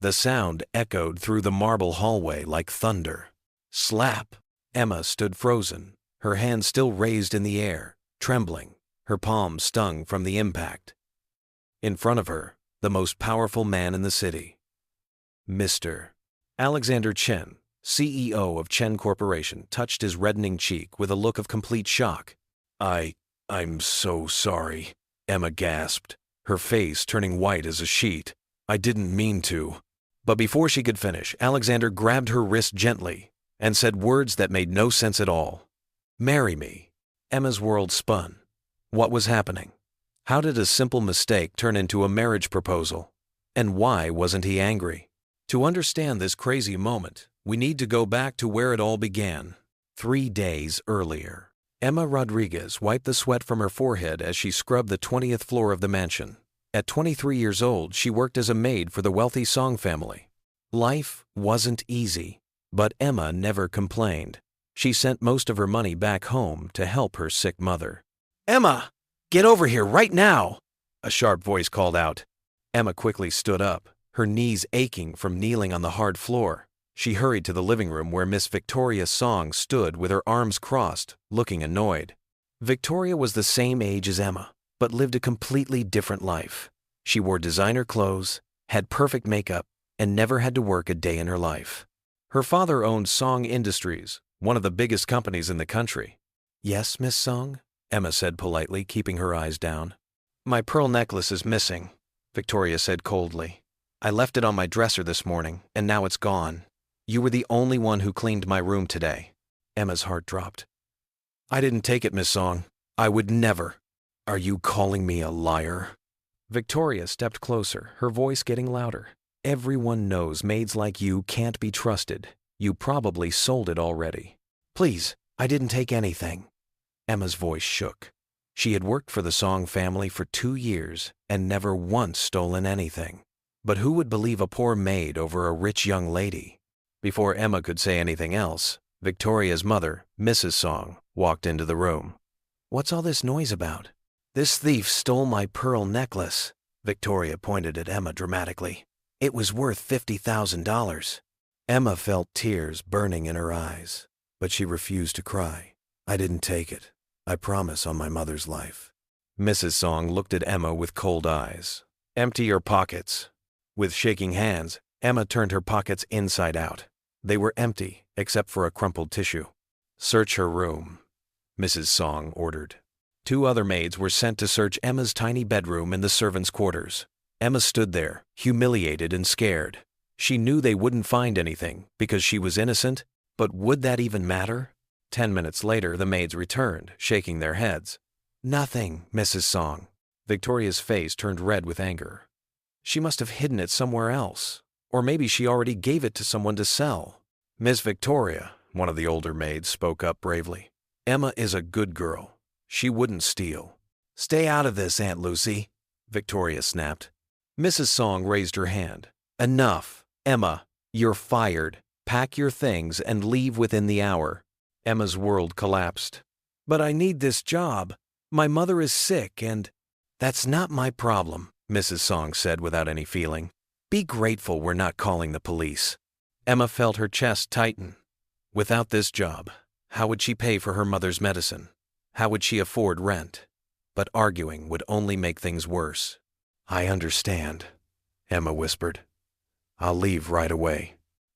The sound echoed through the marble hallway like thunder. Slap! Emma stood frozen, her hand still raised in the air, trembling, her palm stung from the impact. In front of her, the most powerful man in the city. Mr. Alexander Chen, CEO of Chen Corporation, touched his reddening cheek with a look of complete shock. I'm so sorry, Emma gasped, her face turning white as a sheet. I didn't mean to. But before she could finish, Alexander grabbed her wrist gently and said words that made no sense at all. Marry me. Emma's world spun. What was happening? How did a simple mistake turn into a marriage proposal? And why wasn't he angry? To understand this crazy moment, we need to go back to where it all began. 3 days earlier. Emma Rodriguez wiped the sweat from her forehead as she scrubbed the 20th floor of the mansion. At 23 years old, she worked as a maid for the wealthy Song family. Life wasn't easy, but Emma never complained. She sent most of her money back home to help her sick mother. Emma, get over here right now, a sharp voice called out. Emma quickly stood up, her knees aching from kneeling on the hard floor. She hurried to the living room where Miss Victoria Song stood with her arms crossed, looking annoyed. Victoria was the same age as Emma, but lived a completely different life. She wore designer clothes, had perfect makeup, and never had to work a day in her life. Her father owned Song Industries, one of the biggest companies in the country. Yes, Miss Song? Emma said politely, keeping her eyes down. My pearl necklace is missing, Victoria said coldly. I left it on my dresser this morning, and now it's gone. You were the only one who cleaned my room today. Emma's heart dropped. I didn't take it, Miss Song. I would never. Are you calling me a liar? Victoria stepped closer, her voice getting louder. Everyone knows maids like you can't be trusted. You probably sold it already. Please, I didn't take anything. Emma's voice shook. She had worked for the Song family for 2 years and never once stolen anything. But who would believe a poor maid over a rich young lady? Before Emma could say anything else, Victoria's mother, Mrs. Song, walked into the room. What's all this noise about? This thief stole my pearl necklace. Victoria pointed at Emma dramatically. It was worth $50,000. Emma felt tears burning in her eyes, but she refused to cry. I didn't take it. I promise on my mother's life. Mrs. Song looked at Emma with cold eyes. Empty your pockets. With shaking hands, Emma turned her pockets inside out. They were empty, except for a crumpled tissue. Search her room, Mrs. Song ordered. 2 other maids were sent to search Emma's tiny bedroom in the servants' quarters. Emma stood there, humiliated and scared. She knew they wouldn't find anything because she was innocent, but would that even matter? 10 minutes later, the maids returned, shaking their heads. Nothing, Mrs. Song. Victoria's face turned red with anger. She must have hidden it somewhere else, or maybe she already gave it to someone to sell. Miss Victoria, one of the older maids, spoke up bravely. Emma is a good girl. She wouldn't steal. Stay out of this, Aunt Lucy, Victoria snapped. Mrs. Song raised her hand. Enough. Emma, you're fired. Pack your things and leave within the hour. Emma's world collapsed. But I need this job. My mother is sick and... That's not my problem, Mrs. Song said without any feeling. Be grateful we're not calling the police. Emma felt her chest tighten. Without this job, how would she pay for her mother's medicine? How would she afford rent? But arguing would only make things worse. I understand, Emma whispered. I'll leave right away.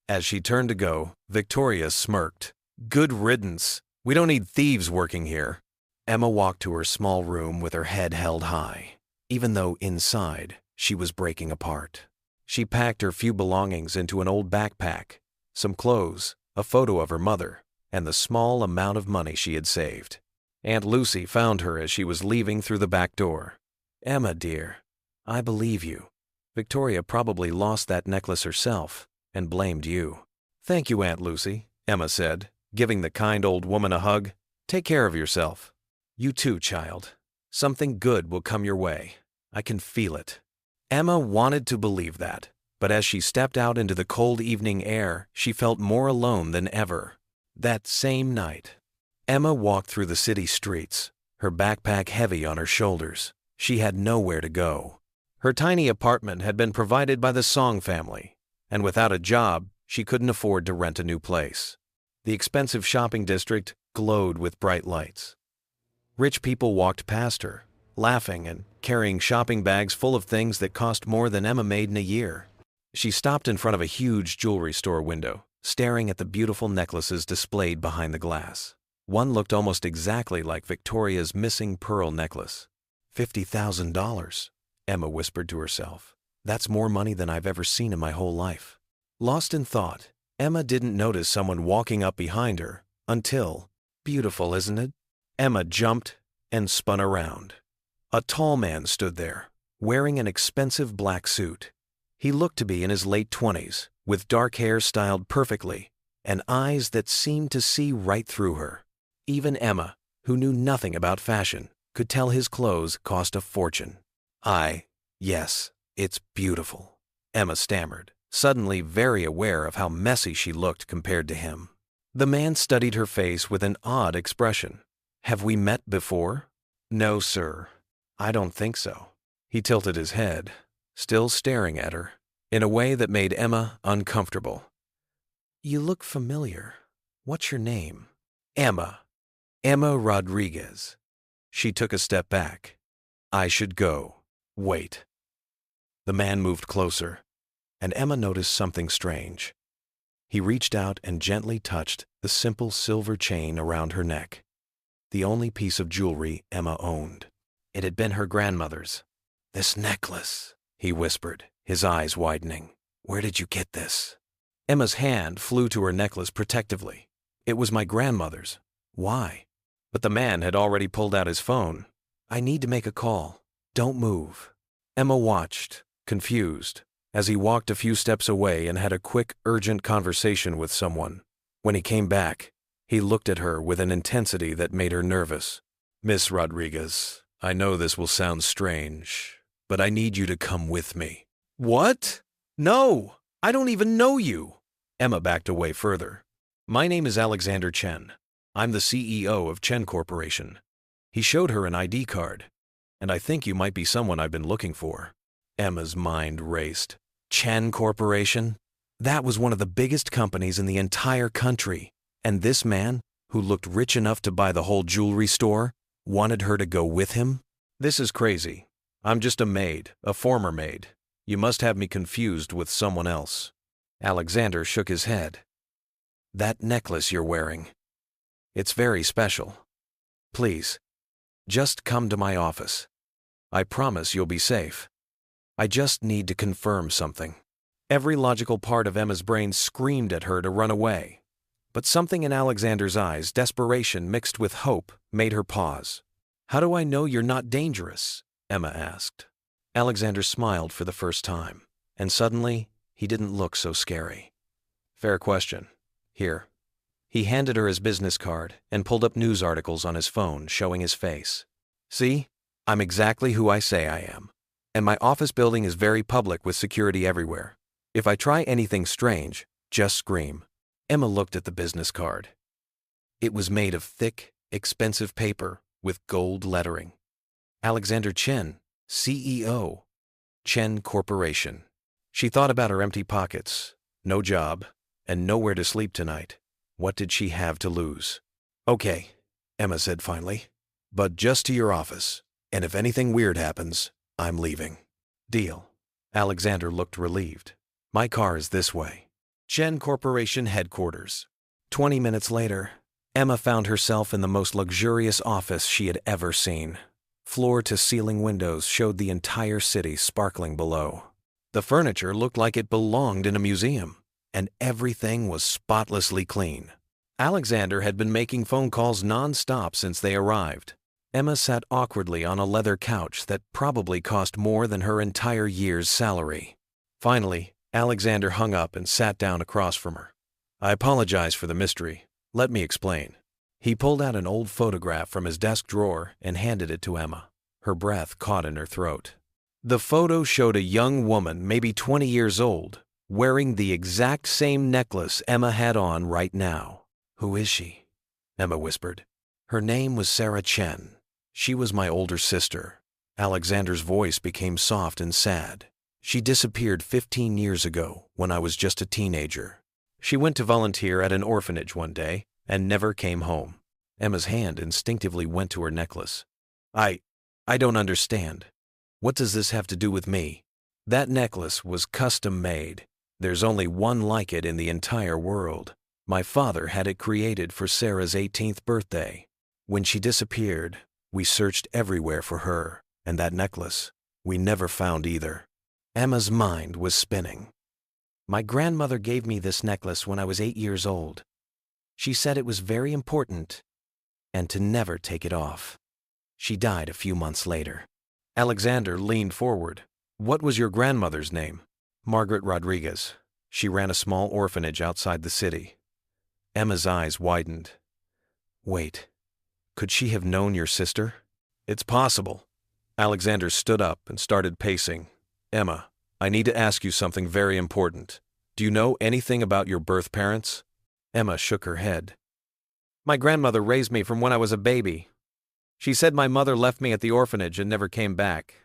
As she turned to go, Victoria smirked. Good riddance. We don't need thieves working here. Emma walked to her small room with her head held high, even though inside she was breaking apart. She packed her few belongings into an old backpack, some clothes, a photo of her mother, and the small amount of money she had saved. Aunt Lucy found her as she was leaving through the back door. Emma, dear, I believe you. Victoria probably lost that necklace herself and blamed you. Thank you, Aunt Lucy, Emma said, giving the kind old woman a hug. Take care of yourself. You too, child. Something good will come your way. I can feel it. Emma wanted to believe that, but as she stepped out into the cold evening air, she felt more alone than ever. That same night, Emma walked through the city streets, her backpack heavy on her shoulders. She had nowhere to go. Her tiny apartment had been provided by the Song family, and without a job, she couldn't afford to rent a new place. The expensive shopping district glowed with bright lights. Rich people walked past her, laughing and carrying shopping bags full of things that cost more than Emma made in a year. She stopped in front of a huge jewelry store window, staring at the beautiful necklaces displayed behind the glass. One looked almost exactly like Victoria's missing pearl necklace. $50,000, Emma whispered to herself. That's more money than I've ever seen in my whole life. Lost in thought, Emma didn't notice someone walking up behind her until, beautiful, isn't it? Emma jumped and spun around. A tall man stood there, wearing an expensive black suit. He looked to be in his late 20s, with dark hair styled perfectly, and eyes that seemed to see right through her. Even Emma, who knew nothing about fashion, could tell his clothes cost a fortune. Yes, it's beautiful, Emma stammered, suddenly very aware of how messy she looked compared to him. The man studied her face with an odd expression. Have we met before? No, sir. I don't think so. He tilted his head, still staring at her, in a way that made Emma uncomfortable. You look familiar. What's your name? Emma. Emma Rodriguez. She took a step back. I should go. Wait. The man moved closer, and Emma noticed something strange. He reached out and gently touched the simple silver chain around her neck, the only piece of jewelry Emma owned. It had been her grandmother's. This necklace, he whispered, his eyes widening. Where did you get this? Emma's hand flew to her necklace protectively. It was my grandmother's. Why? But the man had already pulled out his phone. I need to make a call. Don't move. Emma watched, confused, as he walked a few steps away and had a quick, urgent conversation with someone. When he came back, he looked at her with an intensity that made her nervous. Miss Rodriguez, I know this will sound strange, but I need you to come with me. What? No, I don't even know you. Emma backed away further. My name is Alexander Chen. I'm the CEO of Chen Corporation. He showed her an ID card, and I think you might be someone I've been looking for. Emma's mind raced. Chen Corporation? That was one of the biggest companies in the entire country, and this man, who looked rich enough to buy the whole jewelry store, wanted her to go with him? This is crazy. I'm just a maid, a former maid. You must have me confused with someone else. Alexander shook his head. That necklace you're wearing. It's very special. Please, just come to my office. I promise you'll be safe. I just need to confirm something. Every logical part of Emma's brain screamed at her to run away. But something in Alexander's eyes, desperation mixed with hope, made her pause. How do I know you're not dangerous? Emma asked. Alexander smiled for the first time, and suddenly, he didn't look so scary. Fair question. Here. He handed her his business card and pulled up news articles on his phone showing his face. See? I'm exactly who I say I am. And my office building is very public with security everywhere. If I try anything strange, just scream. Emma looked at the business card. It was made of thick, expensive paper with gold lettering. Alexander Chen, CEO, Chen Corporation. She thought about her empty pockets, no job, and nowhere to sleep tonight. What did she have to lose? Okay, Emma said finally, but just to your office, and if anything weird happens, I'm leaving. Deal. Alexander looked relieved. My car is this way. Chen Corporation headquarters. 20 minutes later, Emma found herself in the most luxurious office she had ever seen. Floor-to-ceiling windows showed the entire city sparkling below. The furniture looked like it belonged in a museum, and everything was spotlessly clean. Alexander had been making phone calls non-stop since they arrived. Emma sat awkwardly on a leather couch that probably cost more than her entire year's salary. Finally, Alexander hung up and sat down across from her. I apologize for the mystery. Let me explain. He pulled out an old photograph from his desk drawer and handed it to Emma. Her breath caught in her throat. The photo showed a young woman, maybe 20 years old, wearing the exact same necklace Emma had on right now. Who is she? Emma whispered. Her name was Sarah Chen. She was my older sister. Alexander's voice became soft and sad. She disappeared 15 years ago when I was just a teenager. She went to volunteer at an orphanage one day and never came home. Emma's hand instinctively went to her necklace. I don't understand. What does this have to do with me? That necklace was custom made. There's only one like it in the entire world. My father had it created for Sarah's 18th birthday. When she disappeared, we searched everywhere for her, and that necklace, we never found either. Emma's mind was spinning. My grandmother gave me this necklace when I was 8 years old. She said it was very important, and to never take it off. She died a few months later. Alexander leaned forward. What was your grandmother's name? Margaret Rodriguez. She ran a small orphanage outside the city. Emma's eyes widened. Wait, could she have known your sister? It's possible. Alexander stood up and started pacing. Emma, I need to ask you something very important. Do you know anything about your birth parents? Emma shook her head. My grandmother raised me from when I was a baby. She said my mother left me at the orphanage and never came back.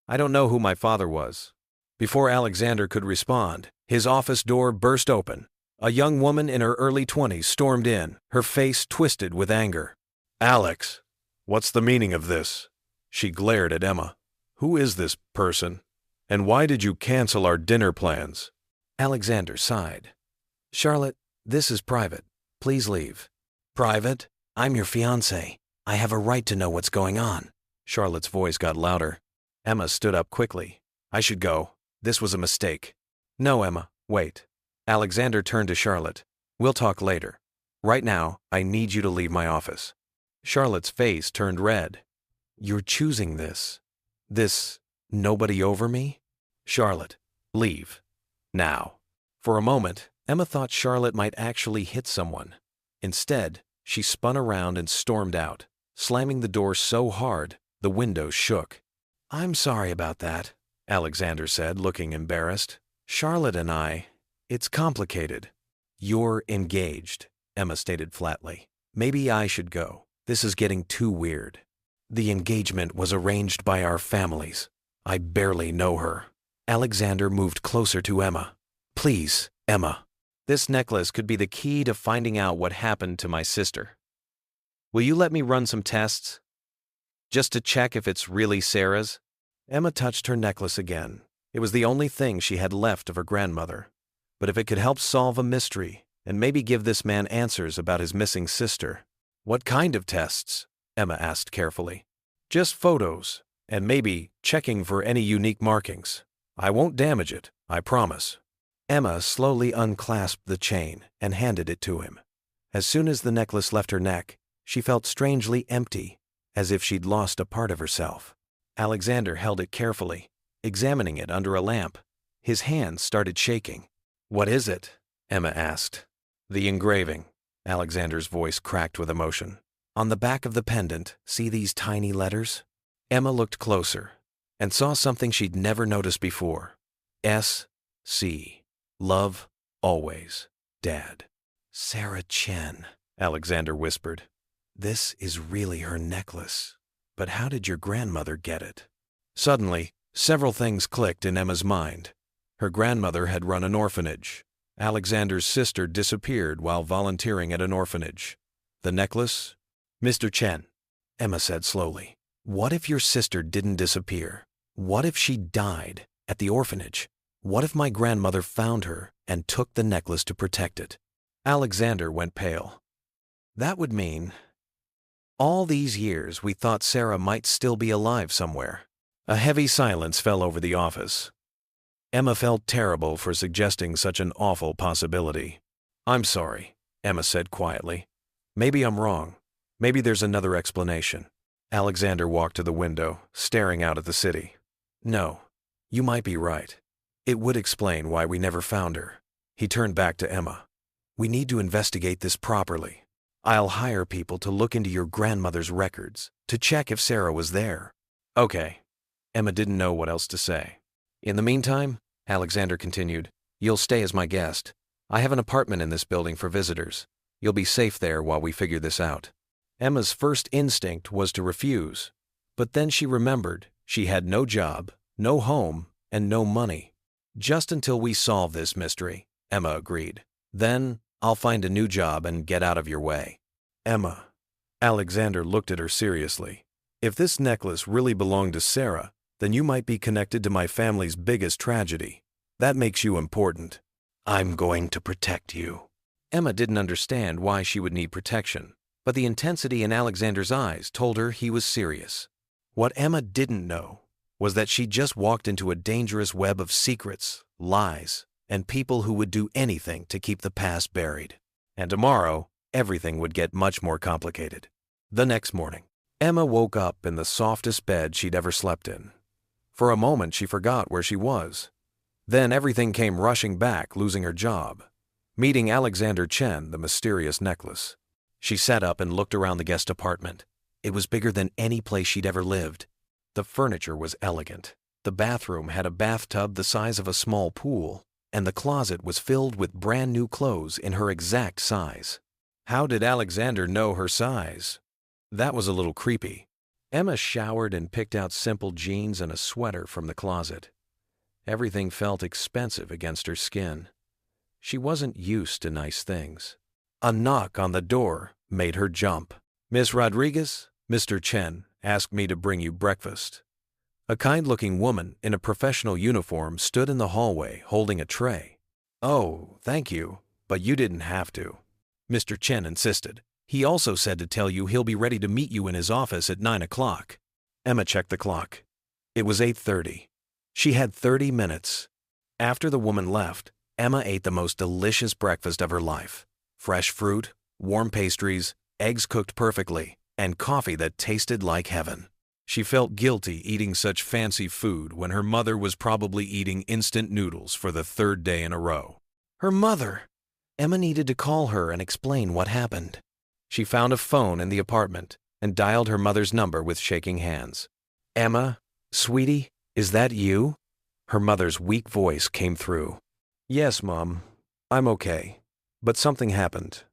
I don't know who my father was. Before Alexander could respond, his office door burst open. A young woman in her early 20s stormed in, her face twisted with anger. Alex, what's the meaning of this? She glared at Emma. Who is this person? And why did you cancel our dinner plans? Alexander sighed. Charlotte, this is private. Please leave. Private? I'm your fiancé. I have a right to know what's going on. Charlotte's voice got louder. Emma stood up quickly. I should go. This was a mistake. No, Emma, wait. Alexander turned to Charlotte. We'll talk later. Right now, I need you to leave my office. Charlotte's face turned red. You're choosing this. This nobody over me? Charlotte, leave. Now. For a moment, Emma thought Charlotte might actually hit someone. Instead, she spun around and stormed out, slamming the door so hard, the window shook. I'm sorry about that, Alexander said, looking embarrassed. Charlotte and I, it's complicated. You're engaged, Emma stated flatly. Maybe I should go. This is getting too weird. The engagement was arranged by our families. I barely know her. Alexander moved closer to Emma. Please, Emma. This necklace could be the key to finding out what happened to my sister. Will you let me run some tests? Just to check if it's really Sarah's? Emma touched her necklace again. It was the only thing she had left of her grandmother. But if it could help solve a mystery and maybe give this man answers about his missing sister. What kind of tests? Emma asked carefully. Just photos, and maybe checking for any unique markings. I won't damage it, I promise. Emma slowly unclasped the chain and handed it to him. As soon as the necklace left her neck, she felt strangely empty, as if she'd lost a part of herself. Alexander held it carefully, examining it under a lamp. His hands started shaking. What is it? Emma asked. The engraving. Alexander's voice cracked with emotion. On the back of the pendant, see these tiny letters? Emma looked closer and saw something she'd never noticed before. S.C. Love, always, Dad. Sarah Chen, Alexander whispered. This is really her necklace. But how did your grandmother get it? Suddenly, several things clicked in Emma's mind. Her grandmother had run an orphanage. Alexander's sister disappeared while volunteering at an orphanage. The necklace? Mr. Chen, Emma said slowly. What if your sister didn't disappear? What if she died at the orphanage? What if my grandmother found her and took the necklace to protect it? Alexander went pale. That would mean all these years we thought Sarah might still be alive somewhere. A heavy silence fell over the office. Emma felt terrible for suggesting such an awful possibility. I'm sorry, Emma said quietly. Maybe I'm wrong. Maybe there's another explanation. Alexander walked to the window, staring out at the city. No, you might be right. It would explain why we never found her. He turned back to Emma. We need to investigate this properly. I'll hire people to look into your grandmother's records, to check if Sarah was there. Okay. Emma didn't know what else to say. In the meantime, Alexander continued, you'll stay as my guest. I have an apartment in this building for visitors. You'll be safe there while we figure this out. Emma's first instinct was to refuse, but then she remembered she had no job, no home, and no money. Just until we solve this mystery, Emma agreed. Then, I'll find a new job and get out of your way. Emma. Alexander looked at her seriously. If this necklace really belonged to Sarah, then you might be connected to my family's biggest tragedy. That makes you important. I'm going to protect you. Emma didn't understand why she would need protection, but the intensity in Alexander's eyes told her he was serious. What Emma didn't know was that she just walked into a dangerous web of secrets, lies, and people who would do anything to keep the past buried. And tomorrow, everything would get much more complicated. The next morning, Emma woke up in the softest bed she'd ever slept in. For a moment, she forgot where she was. Then everything came rushing back, losing her job, meeting Alexander Chen, the mysterious necklace. She sat up and looked around the guest apartment. It was bigger than any place she'd ever lived. The furniture was elegant. The bathroom had a bathtub the size of a small pool, and the closet was filled with brand new clothes in her exact size. How did Alexander know her size? That was a little creepy. Emma showered and picked out simple jeans and a sweater from the closet. Everything felt expensive against her skin. She wasn't used to nice things. A knock on the door made her jump. Miss Rodriguez, Mr. Chen asked me to bring you breakfast. A kind-looking woman in a professional uniform stood in the hallway holding a tray. Oh, thank you, but you didn't have to. Mr. Chen insisted. He also said to tell you he'll be ready to meet you in his office at 9 o'clock. Emma checked the clock. It was 8:30. She had 30 minutes. After the woman left, Emma ate the most delicious breakfast of her life. Fresh fruit, warm pastries, eggs cooked perfectly, and coffee that tasted like heaven. She felt guilty eating such fancy food when her mother was probably eating instant noodles for the third day in a row. Her mother! Emma needed to call her and explain what happened. She found a phone in the apartment and dialed her mother's number with shaking hands. Emma, sweetie, is that you? Her mother's weak voice came through. Yes, Mom. I'm okay. But something happened.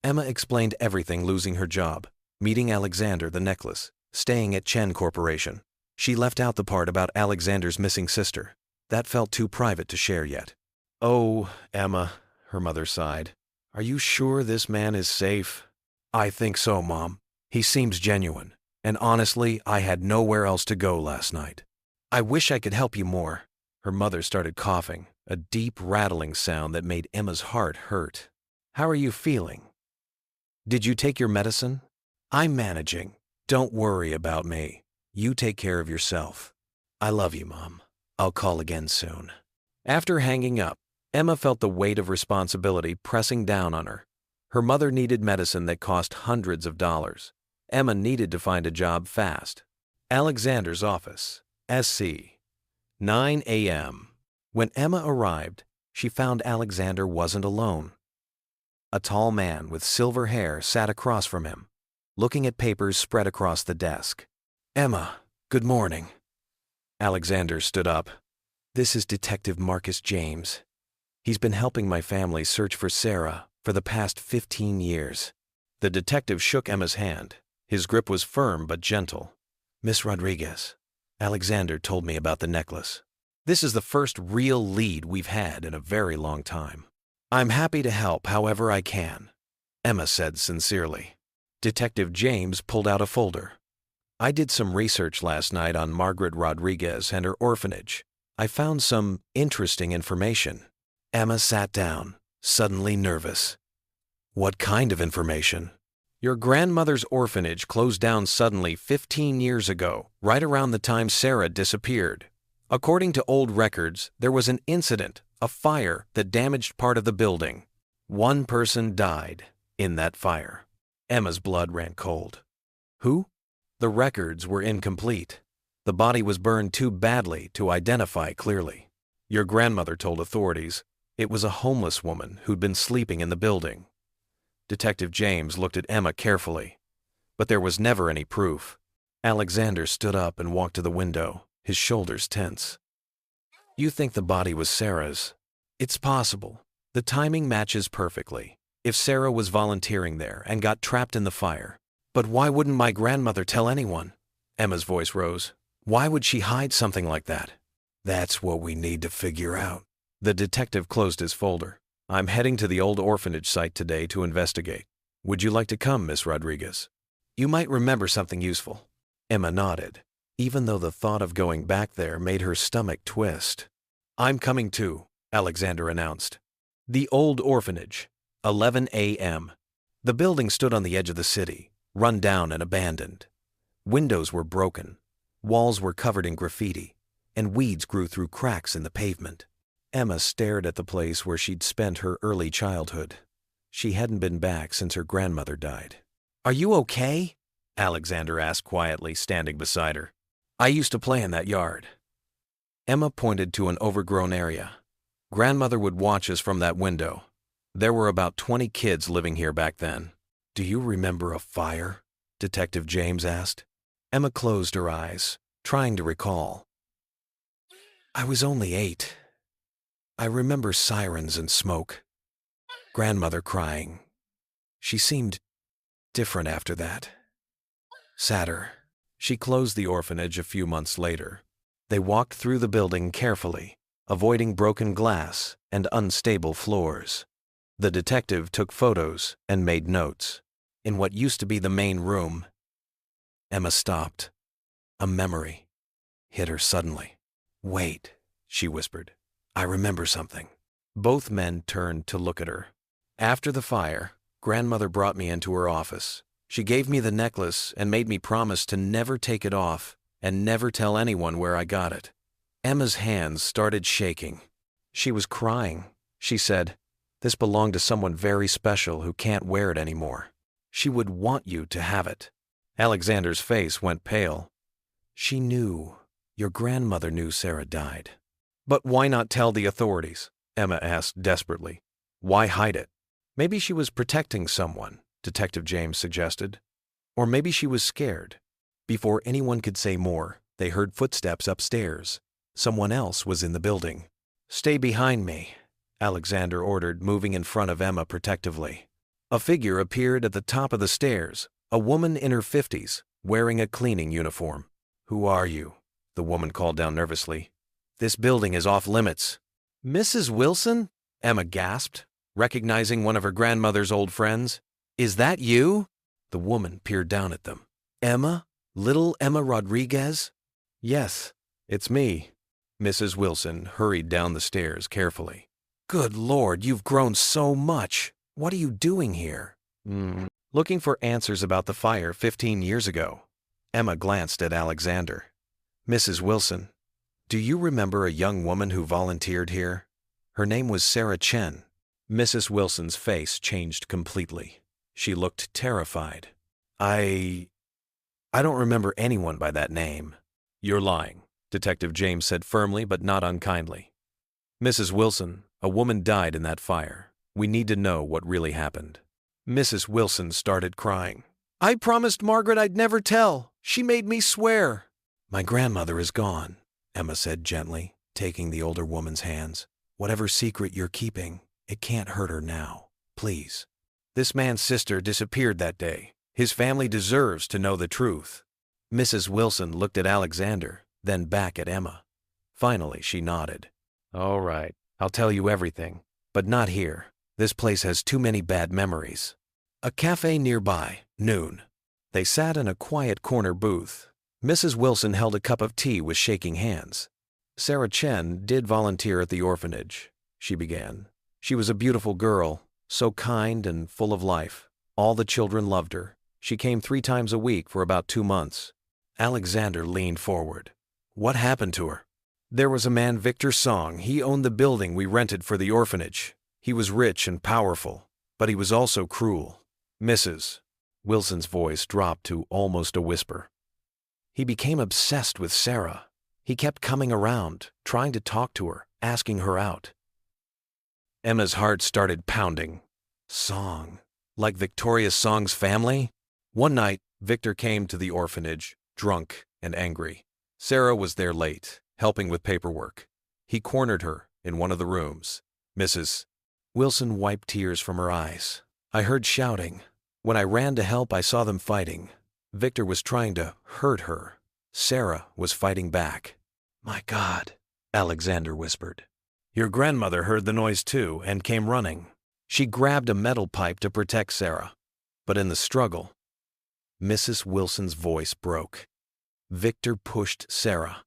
Emma explained everything, losing her job, meeting Alexander the necklace, staying at Chen Corporation. She left out the part about Alexander's missing sister. That felt too private to share yet. Oh, Emma, her mother sighed. Are you sure this man is safe? I think so, Mom. He seems genuine. And honestly, I had nowhere else to go last night. I wish I could help you more. Her mother started coughing, a deep rattling sound that made Emma's heart hurt. How are you feeling? Did you take your medicine? I'm managing. Don't worry about me. You take care of yourself. I love you, Mom. I'll call again soon. After hanging up, Emma felt the weight of responsibility pressing down on her. Her mother needed medicine that cost hundreds of dollars. Emma needed to find a job fast. Alexander's office, SC, 9 a.m. When Emma arrived, she found Alexander wasn't alone. A tall man with silver hair sat across from him, looking at papers spread across the desk. Emma, good morning. Alexander stood up. This is Detective Marcus James. He's been helping my family search for Sarah for the past 15 years. The detective shook Emma's hand. His grip was firm but gentle. Miss Rodriguez, Alexander told me about the necklace. This is the first real lead we've had in a very long time. I'm happy to help however I can, Emma said sincerely. Detective James pulled out a folder. I did some research last night on Margaret Rodriguez and her orphanage. I found some interesting information. Emma sat down, suddenly nervous. What kind of information? Your grandmother's orphanage closed down suddenly 15 years ago, right around the time Sarah disappeared. According to old records, there was an incident, a fire that damaged part of the building. One person died in that fire. Emma's blood ran cold. Who? The records were incomplete. The body was burned too badly to identify clearly. Your grandmother told authorities it was a homeless woman who'd been sleeping in the building. Detective James looked at Emma carefully, but there was never any proof. Alexander stood up and walked to the window, his shoulders tense. You think the body was Sarah's? It's possible. The timing matches perfectly. If Sarah was volunteering there and got trapped in the fire. But why wouldn't my grandmother tell anyone? Emma's voice rose. Why would she hide something like that? That's what we need to figure out. The detective closed his folder. I'm heading to the old orphanage site today to investigate. Would you like to come, Miss Rodriguez? You might remember something useful. Emma nodded, even though the thought of going back there made her stomach twist. I'm coming too, Alexander announced. The old orphanage, 11 a.m. The building stood on the edge of the city, run down and abandoned. Windows were broken, walls were covered in graffiti, and weeds grew through cracks in the pavement. Emma stared at the place where she'd spent her early childhood. She hadn't been back since her grandmother died. Are you okay? Alexander asked quietly, standing beside her. I used to play in that yard. Emma pointed to an overgrown area. Grandmother would watch us from that window. There were about 20 kids living here back then. Do you remember a fire? Detective James asked. Emma closed her eyes, trying to recall. I was only 8. I remember sirens and smoke. Grandmother crying. She seemed different after that. Sadder. She closed the orphanage a few months later. They walked through the building carefully, avoiding broken glass and unstable floors. The detective took photos and made notes. In what used to be the main room, Emma stopped. A memory hit her suddenly. Wait, she whispered. I remember something. Both men turned to look at her. After the fire, Grandmother brought me into her office. She gave me the necklace and made me promise to never take it off and never tell anyone where I got it. Emma's hands started shaking. She was crying. She said, this belonged to someone very special who can't wear it anymore. She would want you to have it. Alexander's face went pale. She knew. Your grandmother knew Sarah died. But why not tell the authorities? Emma asked desperately. Why hide it? Maybe she was protecting someone, Detective James suggested. Or maybe she was scared. Before anyone could say more, they heard footsteps upstairs. Someone else was in the building. Stay behind me, Alexander ordered, moving in front of Emma protectively. A figure appeared at the top of the stairs, a woman in her 50s, wearing a cleaning uniform. Who are you? The woman called down nervously. This building is off limits. Mrs. Wilson? Emma gasped, recognizing one of her grandmother's old friends. Is that you? The woman peered down at them. Emma? Little Emma Rodriguez? Yes, it's me. Mrs. Wilson hurried down the stairs carefully. Good Lord, you've grown so much. What are you doing here? Looking for answers about the fire 15 years ago. Emma glanced at Alexander. Mrs. Wilson, do you remember a young woman who volunteered here? Her name was Sarah Chen. Mrs. Wilson's face changed completely. She looked terrified. I don't remember anyone by that name. You're lying, Detective James said firmly but not unkindly. Mrs. Wilson, a woman died in that fire. We need to know what really happened. Mrs. Wilson started crying. I promised Margaret I'd never tell. She made me swear. My grandmother is gone, Emma said gently, taking the older woman's hands. Whatever secret you're keeping, it can't hurt her now. Please. This man's sister disappeared that day. His family deserves to know the truth. Mrs. Wilson looked at Alexander, then back at Emma. Finally, she nodded. All right, I'll tell you everything, but not here. This place has too many bad memories. A cafe nearby, noon. They sat in a quiet corner booth. Mrs. Wilson held a cup of tea with shaking hands. Sarah Chen did volunteer at the orphanage, she began. She was a beautiful girl, so kind and full of life. All the children loved her. She came 3 times a week for about 2 months. Alexander leaned forward. What happened to her? There was a man, Victor Song. He owned the building we rented for the orphanage. He was rich and powerful, but he was also cruel. Mrs. Wilson's voice dropped to almost a whisper. He became obsessed with Sarah. He kept coming around, trying to talk to her, asking her out. Emma's heart started pounding. Song. Like Victoria Song's family? One night, Victor came to the orphanage, drunk and angry. Sarah was there late, helping with paperwork. He cornered her in one of the rooms. Mrs. Wilson wiped tears from her eyes. I heard shouting. When I ran to help, I saw them fighting. Victor was trying to hurt her. Sarah was fighting back. My God, Alexander whispered. Your grandmother heard the noise too and came running. She grabbed a metal pipe to protect Sarah. But in the struggle, Mrs. Wilson's voice broke. Victor pushed Sarah.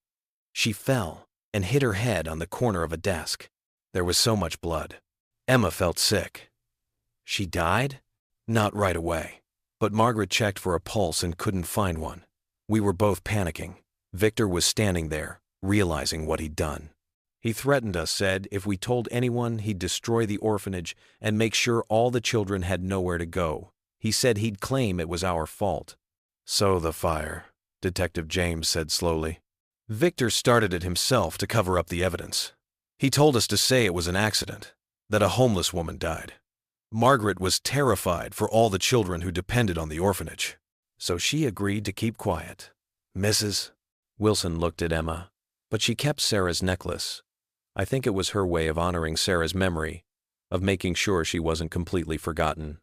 She fell and hit her head on the corner of a desk. There was so much blood. Emma felt sick. She died? Not right away. But Margaret checked for a pulse and couldn't find one. We were both panicking. Victor was standing there, realizing what he'd done. He threatened us, said if we told anyone, he'd destroy the orphanage and make sure all the children had nowhere to go. He said he'd claim it was our fault. So the fire, Detective James said slowly. Victor started it himself to cover up the evidence. He told us to say it was an accident, that a homeless woman died. Margaret was terrified for all the children who depended on the orphanage, so she agreed to keep quiet. Mrs. Wilson looked at Emma, but she kept Sarah's necklace. I think it was her way of honoring Sarah's memory, of making sure she wasn't completely forgotten.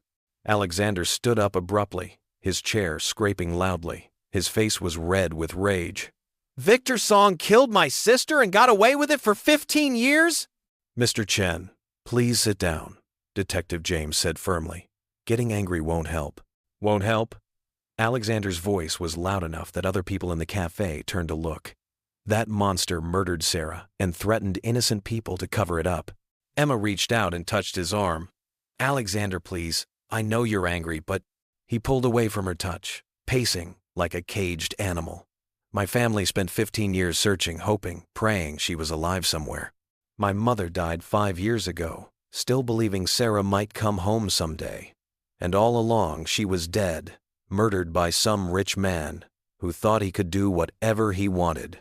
Alexander stood up abruptly, his chair scraping loudly. His face was red with rage. Victor Song killed my sister and got away with it for 15 years? Mr. Chen, please sit down, Detective James said firmly. Getting angry won't help. Won't help? Alexander's voice was loud enough that other people in the cafe turned to look. That monster murdered Sarah and threatened innocent people to cover it up. Emma reached out and touched his arm. Alexander, please. I know you're angry, but... He pulled away from her touch, pacing like a caged animal. My family spent 15 years searching, hoping, praying she was alive somewhere. My mother died 5 years ago, still believing Sarah might come home someday. And all along she was dead, murdered by some rich man who thought he could do whatever he wanted.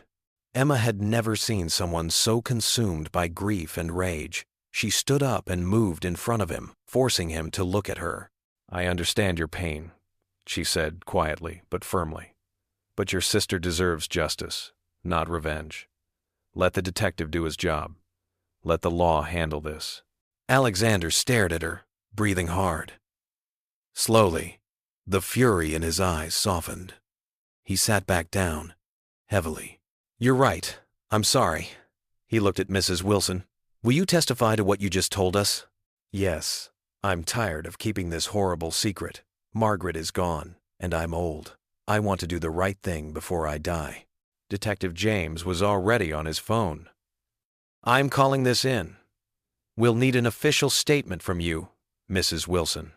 Emma had never seen someone so consumed by grief and rage. She stood up and moved in front of him, forcing him to look at her. I understand your pain, she said quietly but firmly. But your sister deserves justice, not revenge. Let the detective do his job. Let the law handle this. Alexander stared at her, breathing hard. Slowly, the fury in his eyes softened. He sat back down, heavily. You're right. I'm sorry. He looked at Mrs. Wilson. Will you testify to what you just told us? Yes. I'm tired of keeping this horrible secret. Margaret is gone, and I'm old. I want to do the right thing before I die. Detective James was already on his phone. I'm calling this in. We'll need an official statement from you, Mrs. Wilson.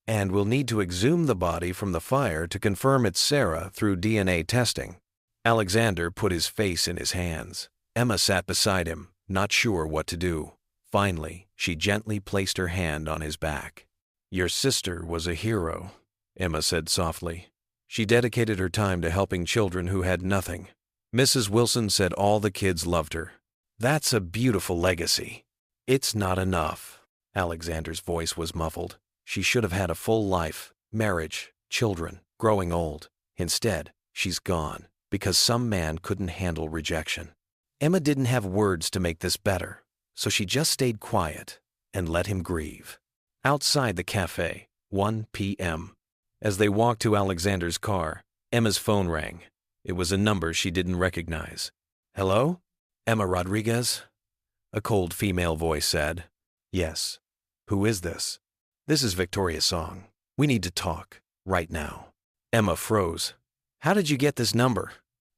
And we'll need to exhume the body from the fire to confirm it's Sarah through DNA testing. Alexander put his face in his hands. Emma sat beside him, not sure what to do. Finally, she gently placed her hand on his back. Your sister was a hero, Emma said softly. She dedicated her time to helping children who had nothing. Mrs. Wilson said all the kids loved her. That's a beautiful legacy. It's not enough. Alexander's voice was muffled. She should have had a full life, marriage, children, growing old. Instead, she's gone. Because some man couldn't handle rejection. Emma didn't have words to make this better, so she just stayed quiet and let him grieve. Outside the cafe, 1 p.m. As they walked to Alexander's car, Emma's phone rang. It was a number she didn't recognize. Hello? Emma Rodriguez? A cold female voice said. Yes. Who is this? This is Victoria Song. We need to talk, right now. Emma froze. How did you get this number?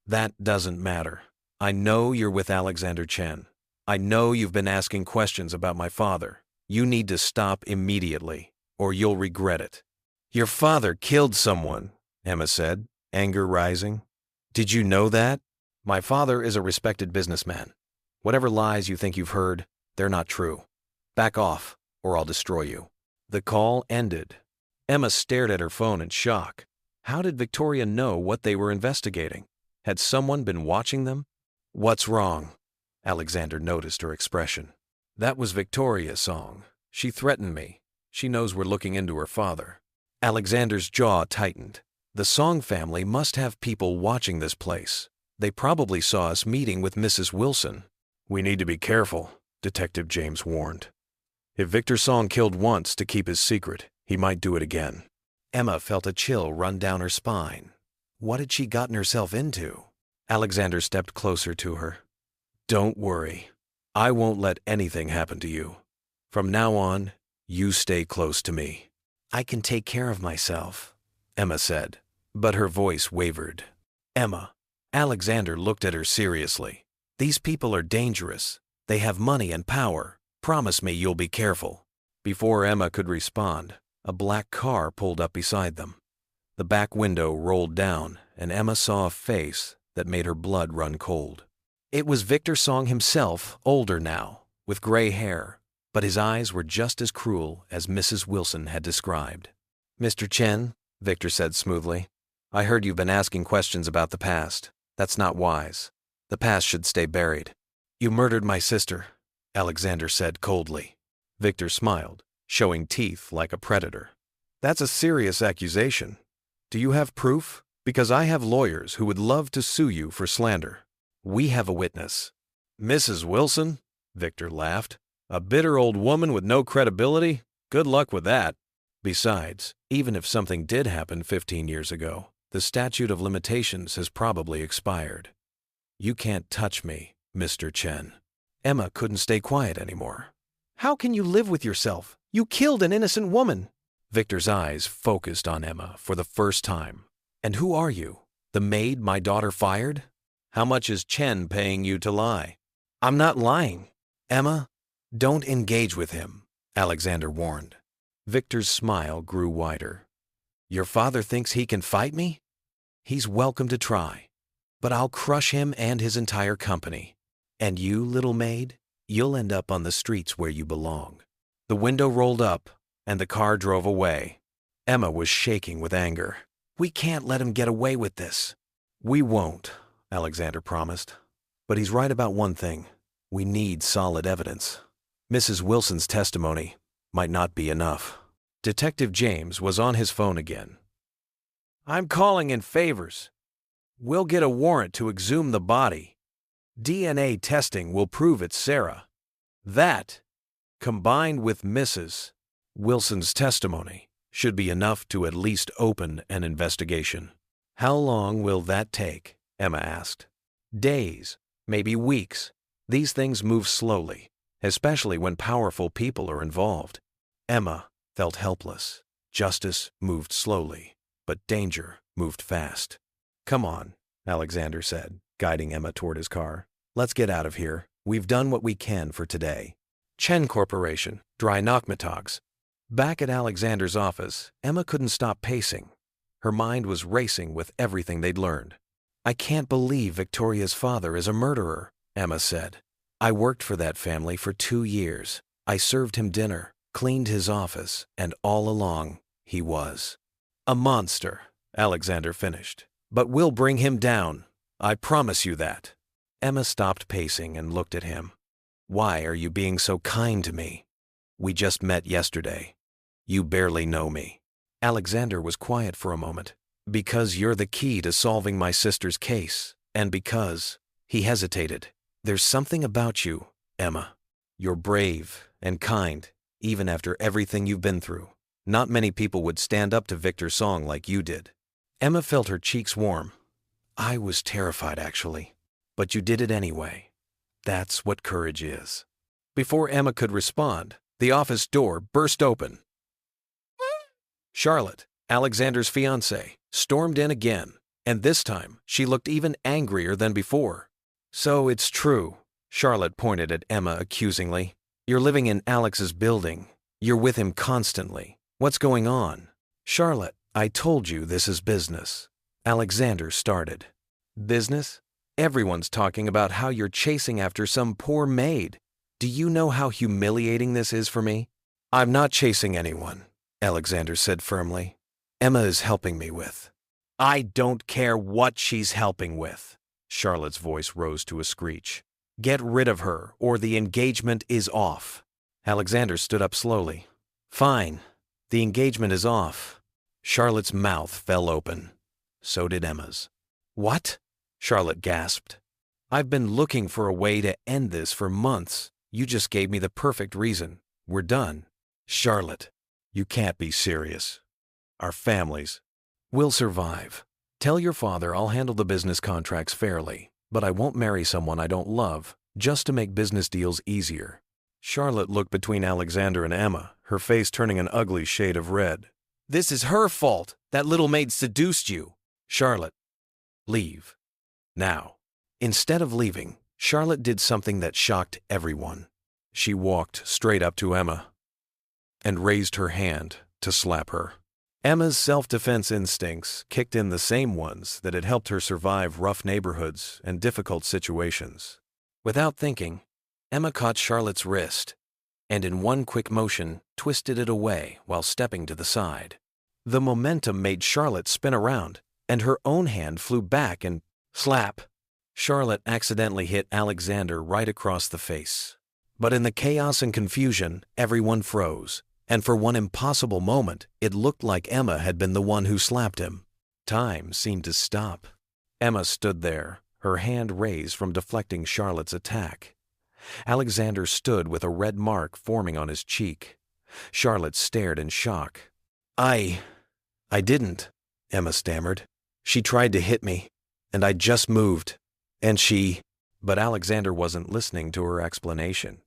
That doesn't matter. I know you're with Alexander Chen. I know you've been asking questions about my father. You need to stop immediately, or you'll regret it. Your father killed someone, Emma said, anger rising. Did you know that? My father is a respected businessman. Whatever lies you think you've heard, they're not true. Back off, or I'll destroy you. The call ended. Emma stared at her phone in shock. How did Victoria know what they were investigating? Had someone been watching them? What's wrong? Alexander noticed her expression. That was Victoria's Song. She threatened me. She knows we're looking into her father. Alexander's jaw tightened. The Song family must have people watching this place. They probably saw us meeting with Mrs. Wilson. We need to be careful, Detective James warned. If Victor Song killed once to keep his secret, he might do it again. Emma felt a chill run down her spine. What had she gotten herself into? Alexander stepped closer to her. Don't worry. I won't let anything happen to you. From now on, you stay close to me. I can take care of myself, Emma said, but her voice wavered. Emma. Alexander looked at her seriously. These people are dangerous. They have money and power. Promise me you'll be careful. Before Emma could respond, a black car pulled up beside them. The back window rolled down, and Emma saw a face that made her blood run cold. It was Victor Song himself, older now, with gray hair, but his eyes were just as cruel as Mrs. Wilson had described. Mr. Chen, Victor said smoothly, I heard you've been asking questions about the past. That's not wise. The past should stay buried. You murdered my sister, Alexander said coldly. Victor smiled, showing teeth like a predator. That's a serious accusation. Do you have proof? Because I have lawyers who would love to sue you for slander. We have a witness. Mrs. Wilson? Victor laughed. A bitter old woman with no credibility? Good luck with that. Besides, even if something did happen 15 years ago, the statute of limitations has probably expired. You can't touch me, Mr. Chen. Emma couldn't stay quiet anymore. How can you live with yourself? You killed an innocent woman. Victor's eyes focused on Emma for the first time. And who are you? The maid my daughter fired? How much is Chen paying you to lie? I'm not lying. Emma, don't engage with him, Alexander warned. Victor's smile grew wider. Your father thinks he can fight me? He's welcome to try. But I'll crush him and his entire company. And you, little maid, you'll end up on the streets where you belong. The window rolled up, and the car drove away. Emma was shaking with anger. We can't let him get away with this. We won't, Alexander promised. But he's right about one thing. We need solid evidence. Mrs. Wilson's testimony might not be enough. Detective James was on his phone again. I'm calling in favors. We'll get a warrant to exhume the body. DNA testing will prove it's Sarah. That, combined with Mrs. Wilson's testimony, should be enough to at least open an investigation. How long will that take? Emma asked. Days, maybe weeks. These things move slowly, especially when powerful people are involved. Emma felt helpless. Justice moved slowly, but danger moved fast. Come on, Alexander said, guiding Emma toward his car. Let's get out of here. We've done what we can for today. Chen Corporation, Dry Knockmatogs. Back at Alexander's office, Emma couldn't stop pacing. Her mind was racing with everything they'd learned. I can't believe Victoria's father is a murderer, Emma said. I worked for that family for 2 years. I served him dinner, cleaned his office, and all along, he was a monster, Alexander finished. But we'll bring him down. I promise you that. Emma stopped pacing and looked at him. Why are you being so kind to me? We just met yesterday. You barely know me. Alexander was quiet for a moment. Because you're the key to solving my sister's case, and because, he hesitated. There's something about you, Emma. You're brave and kind, even after everything you've been through. Not many people would stand up to Victor Song like you did. Emma felt her cheeks warm. I was terrified, actually. But you did it anyway. That's what courage is. Before Emma could respond, the office door burst open. Charlotte, Alexander's fiancée, stormed in again, and this time she looked even angrier than before. So it's true, Charlotte pointed at Emma accusingly. You're living in Alex's building. You're with him constantly. What's going on? Charlotte, I told you this is business. Alexander started. Business? Everyone's talking about how you're chasing after some poor maid. Do you know how humiliating this is for me? I'm not chasing anyone, Alexander said firmly. Emma is helping me with. I don't care what she's helping with. Charlotte's voice rose to a screech. Get rid of her, or the engagement is off. Alexander stood up slowly. Fine. The engagement is off. Charlotte's mouth fell open. So did Emma's. What? Charlotte gasped. I've been looking for a way to end this for months. You just gave me the perfect reason. We're done. Charlotte, you can't be serious. Our families will survive. Tell your father I'll handle the business contracts fairly, but I won't marry someone I don't love just to make business deals easier. Charlotte looked between Alexander and Emma, her face turning an ugly shade of red. This is her fault. That little maid seduced you. Charlotte, leave. Now. Instead of leaving, Charlotte did something that shocked everyone. She walked straight up to Emma and raised her hand to slap her. Emma's self-defense instincts kicked in, the same ones that had helped her survive rough neighborhoods and difficult situations. Without thinking, Emma caught Charlotte's wrist and in one quick motion twisted it away while stepping to the side. The momentum made Charlotte spin around, and her own hand flew back and slap. Charlotte accidentally hit Alexander right across the face. But in the chaos and confusion, everyone froze, and for one impossible moment, it looked like Emma had been the one who slapped him. Time seemed to stop. Emma stood there, her hand raised from deflecting Charlotte's attack. Alexander stood with a red mark forming on his cheek. Charlotte stared in shock. I didn't, Emma stammered. She tried to hit me, and I just moved. And she... But Alexander wasn't listening to her explanation.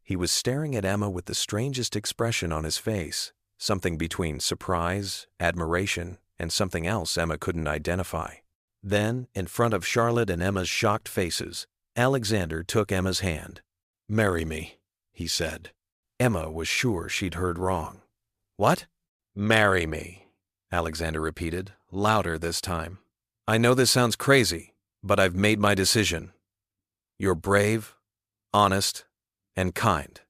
He was staring at Emma with the strangest expression on his face, something between surprise, admiration, and something else Emma couldn't identify. Then, in front of Charlotte and Emma's shocked faces, Alexander took Emma's hand. "Marry me," he said. Emma was sure she'd heard wrong. "What?" "Marry me," Alexander repeated, louder this time. "I know this sounds crazy, but I've made my decision. You're brave, honest, and kind.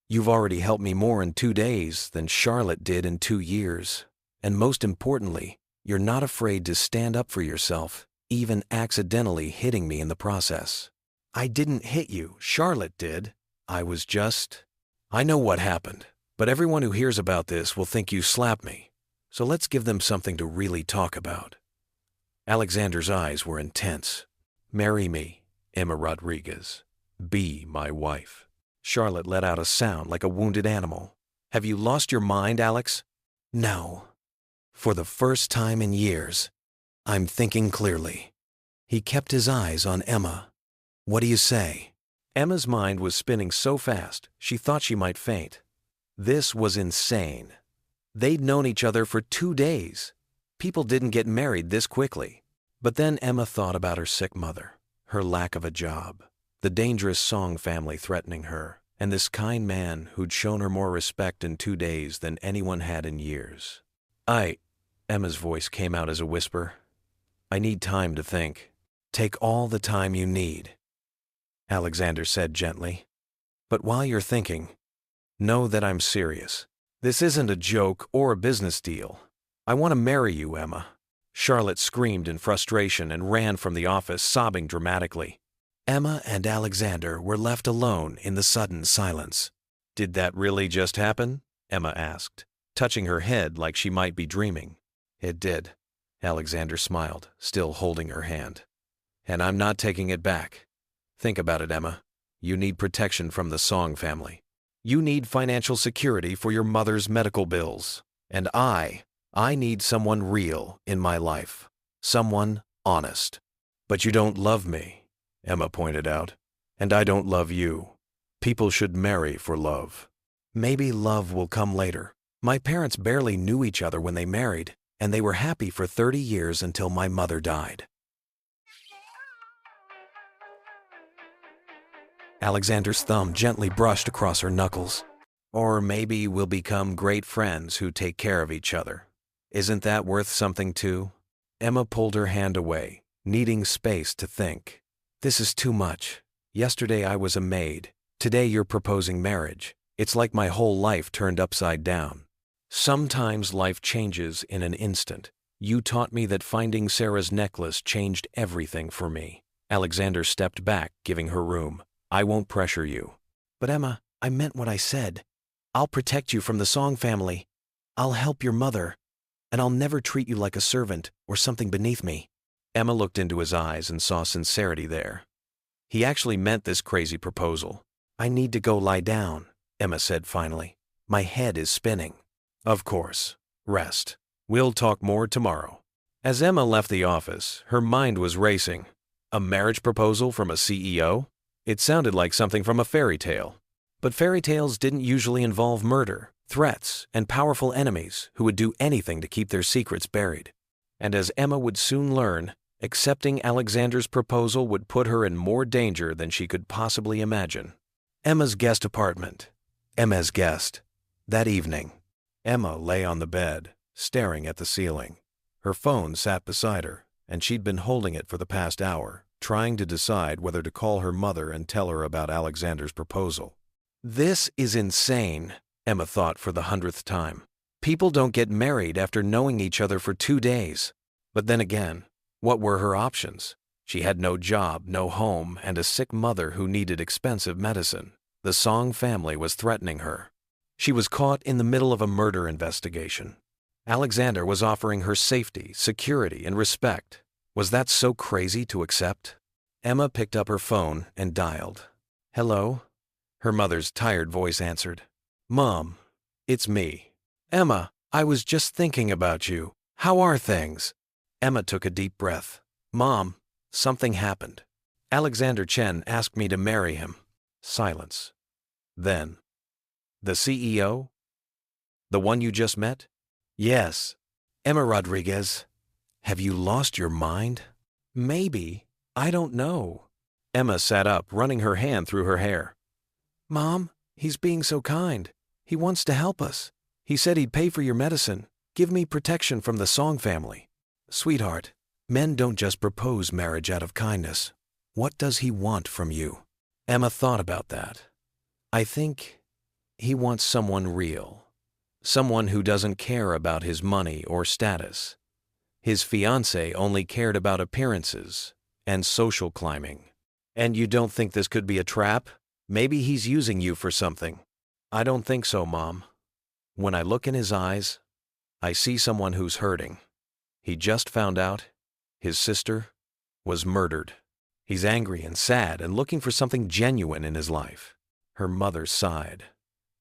You've already helped me more in 2 days than Charlotte did in 2 years. And most importantly, you're not afraid to stand up for yourself, even accidentally hitting me in the process. I didn't hit you, Charlotte did. I know what happened, but everyone who hears about this will think you slapped me. So let's give them something to really talk about." Alexander's eyes were intense. "Marry me, Emma Rodriguez. Be my wife." Charlotte let out a sound like a wounded animal. "Have you lost your mind, Alex?" "No. For the first time in years, I'm thinking clearly." He kept his eyes on Emma. "What do you say?" Emma's mind was spinning so fast, she thought she might faint. This was insane. They'd known each other for 2 days. People didn't get married this quickly. But then Emma thought about her sick mother, her lack of a job, the dangerous Song family threatening her, and this kind man who'd shown her more respect in 2 days than anyone had in years. Emma's voice came out as a whisper. "I need time to think." "Take all the time you need," Alexander said gently. "But while you're thinking, know that I'm serious. This isn't a joke or a business deal. I want to marry you, Emma." Charlotte screamed in frustration and ran from the office, sobbing dramatically. Emma and Alexander were left alone in the sudden silence. "Did that really just happen?" Emma asked, touching her head like she might be dreaming. "It did," Alexander smiled, still holding her hand. "And I'm not taking it back. Think about it, Emma. You need protection from the Song family. You need financial security for your mother's medical bills. And I need someone real in my life. Someone honest. But you don't love me," Emma pointed out. "And I don't love you. People should marry for love." "Maybe love will come later. My parents barely knew each other when they married, and they were happy for 30 years until my mother died." Alexander's thumb gently brushed across her knuckles. "Or maybe we'll become great friends who take care of each other. Isn't that worth something too?" Emma pulled her hand away, needing space to think. "This is too much. Yesterday I was a maid. Today you're proposing marriage. It's like my whole life turned upside down. Sometimes life changes in an instant. You taught me that finding Sarah's necklace changed everything for me." Alexander stepped back, giving her room. "I won't pressure you." "But Emma, I meant what I said. I'll protect you from the Song family. I'll help your mother. And I'll never treat you like a servant or something beneath me." Emma looked into his eyes and saw sincerity there. He actually meant this crazy proposal. "I need to go lie down," Emma said finally. "My head is spinning." "Of course. Rest. We'll talk more tomorrow." As Emma left the office, her mind was racing. A marriage proposal from a CEO? It sounded like something from a fairy tale. But fairy tales didn't usually involve murder, threats, and powerful enemies who would do anything to keep their secrets buried. And as Emma would soon learn, accepting Alexander's proposal would put her in more danger than she could possibly imagine. Emma's guest apartment. Emma's guest. That evening, Emma lay on the bed, staring at the ceiling. Her phone sat beside her, and she'd been holding it for the past hour, trying to decide whether to call her mother and tell her about Alexander's proposal. This is insane, Emma thought for the 100th time. People don't get married after knowing each other for 2 days. But then again, what were her options? She had no job, no home, and a sick mother who needed expensive medicine. The Song family was threatening her. She was caught in the middle of a murder investigation. Alexander was offering her safety, security, and respect. Was that so crazy to accept? Emma picked up her phone and dialed. "Hello?" Her mother's tired voice answered. "Mom, it's me." "Emma, I was just thinking about you. How are things?" Emma took a deep breath. "Mom, something happened. Alexander Chen asked me to marry him." Silence. Then, "The CEO? The one you just met?" "Yes." "Emma Rodriguez, have you lost your mind?" "Maybe. I don't know." Emma sat up, running her hand through her hair. "Mom, he's being so kind. He wants to help us. He said he'd pay for your medicine, give me protection from the Song family." "Sweetheart, men don't just propose marriage out of kindness. What does he want from you?" Emma thought about that. "I think he wants someone real. Someone who doesn't care about his money or status. His fiancée only cared about appearances and social climbing." "And you don't think this could be a trap? Maybe he's using you for something." "I don't think so, Mom. When I look in his eyes, I see someone who's hurting. He just found out his sister was murdered. He's angry and sad and looking for something genuine in his life." Her mother sighed.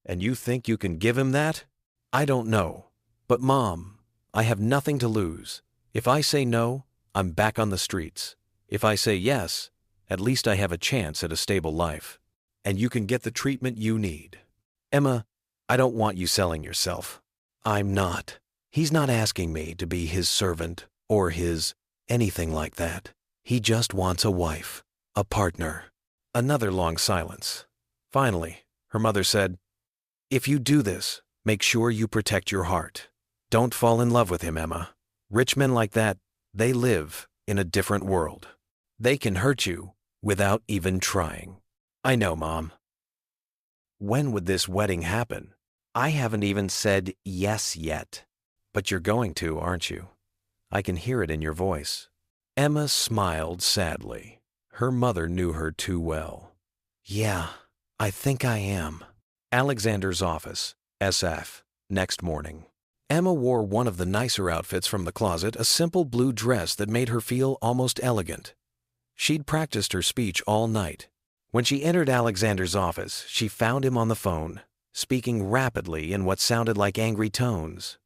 "And you think you can give him that?" "I don't know. But Mom, I have nothing to lose. If I say no, I'm back on the streets. If I say yes, at least I have a chance at a stable life. And you can get the treatment you need." "Emma, I don't want you selling yourself." "I'm not. He's not asking me to be his servant or his anything like that. He just wants a wife, a partner." Another long silence. Finally, her mother said, "If you do this, make sure you protect your heart. Don't fall in love with him, Emma. Rich men like that, they live in a different world. They can hurt you without even trying." "I know, Mom." "When would this wedding happen?" "I haven't even said yes yet." "But you're going to, aren't you? I can hear it in your voice." Emma smiled sadly. Her mother knew her too well. "Yeah, I think I am." Alexander's office, SF, next morning. Emma wore one of the nicer outfits from the closet, a simple blue dress that made her feel almost elegant. She'd practiced her speech all night. When she entered Alexander's office, she found him on the phone, speaking rapidly in what sounded like angry tones.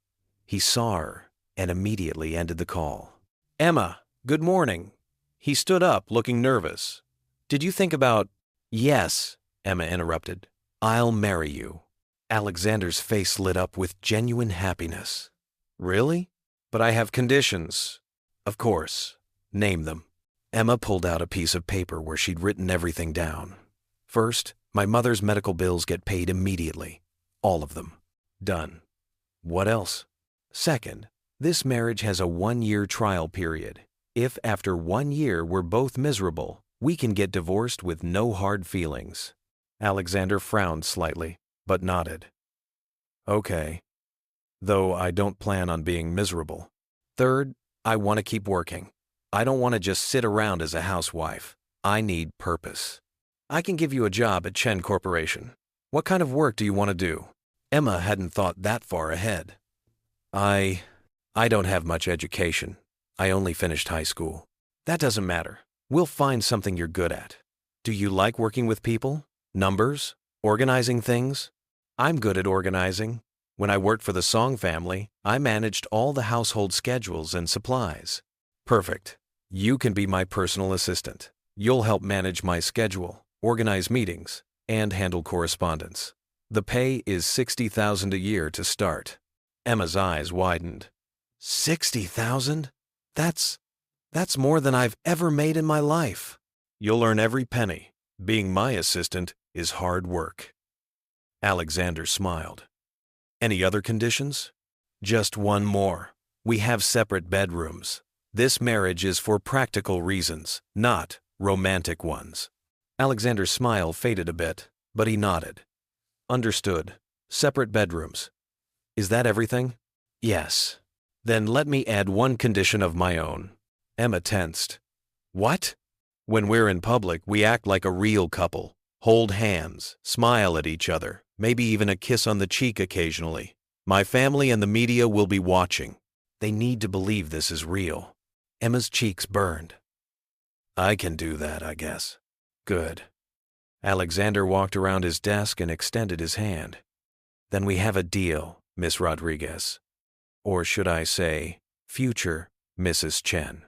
He saw her and immediately ended the call. "Emma, good morning." He stood up, looking nervous. "Did you think about—" "Yes," Emma interrupted. "I'll marry you." Alexander's face lit up with genuine happiness. "Really? But I have conditions." "Of course. Name them." Emma pulled out a piece of paper where she'd written everything down. "First, my mother's medical bills get paid immediately. All of them. Done." "What else?" "Second, this marriage has a 1-year trial period. If after 1 year we're both miserable, we can get divorced with no hard feelings." Alexander frowned slightly, but nodded. "Okay. Though I don't plan on being miserable." "Third, I want to keep working. I don't want to just sit around as a housewife. I need purpose." "I can give you a job at Chen Corporation. What kind of work do you want to do?" Emma hadn't thought that far ahead. I don't have much education. I only finished high school." "That doesn't matter. We'll find something you're good at. Do you like working with people? Numbers? Organizing things?" "I'm good at organizing. When I worked for the Song family, I managed all the household schedules and supplies." "Perfect. You can be my personal assistant. You'll help manage my schedule. organize meetings, and handle correspondence. The pay is $60,000 a year to start. Emma's eyes widened. 60,000? That's more than I've ever made in my life. You'll earn every penny. Being my assistant is hard work. Alexander smiled. Any other conditions? Just one more. We have separate bedrooms. This marriage is for practical reasons, not romantic ones. Alexander's smile faded a bit, but he nodded. Understood. Separate bedrooms. Is that everything? Yes. Then let me add one condition of my own. Emma tensed. What? When we're in public, we act like a real couple. Hold hands, smile at each other, maybe even a kiss on the cheek occasionally. My family and the media will be watching. They need to believe this is real. Emma's cheeks burned. I can do that, I guess. Good. Alexander walked around his desk and extended his hand. Then we have a deal, Miss Rodriguez. Or should I say, future Mrs. Chen.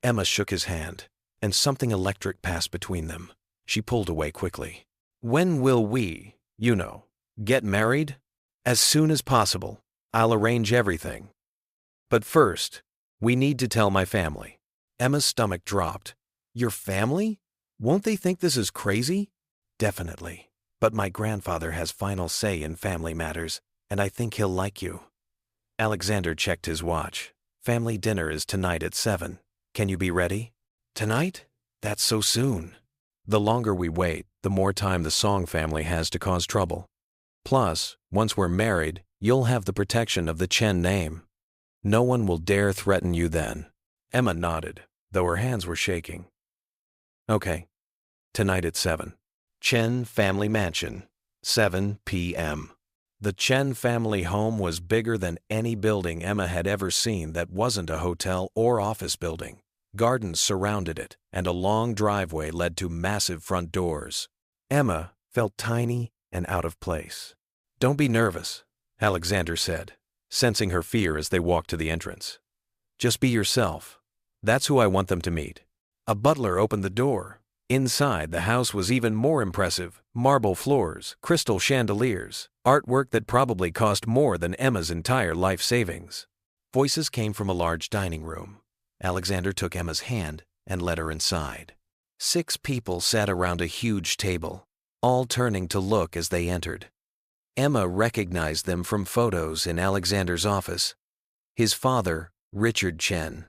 Emma shook his hand, and something electric passed between them. She pulled away quickly. When will we, get married? As soon as possible. I'll arrange everything. But first, we need to tell my family. Emma's stomach dropped. Your family? Won't they think this is crazy? Definitely. But my grandfather has final say in family matters, and I think he'll like you. Alexander checked his watch. Family dinner is tonight at 7. Can you be ready? Tonight? That's so soon. The longer we wait, the more time the Song family has to cause trouble. Plus, once we're married, you'll have the protection of the Chen name. No one will dare threaten you then. Emma nodded, though her hands were shaking. Okay. Tonight at 7. Chen Family Mansion, 7 p.m. The Chen family home was bigger than any building Emma had ever seen that wasn't a hotel or office building. Gardens surrounded it, and a long driveway led to massive front doors. Emma felt tiny and out of place. Don't be nervous, Alexander said, sensing her fear as they walked to the entrance. Just be yourself. That's who I want them to meet. A butler opened the door. Inside, the house was even more impressive. Marble floors, crystal chandeliers, artwork that probably cost more than Emma's entire life savings. Voices came from a large dining room. Alexander took Emma's hand and led her inside. 6 people sat around a huge table, all turning to look as they entered. Emma recognized them from photos in Alexander's office. His father, Richard Chen.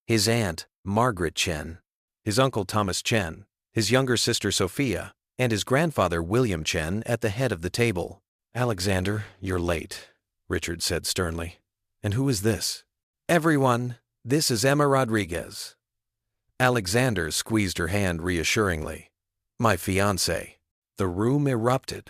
His aunt, Margaret Chen. His uncle Thomas Chen. His younger sister Sophia, and his grandfather William Chen at the head of the table. Alexander, you're late, Richard said sternly. And who is this? Everyone, this is Emma Rodriguez. Alexander squeezed her hand reassuringly. My fiancé. The room erupted.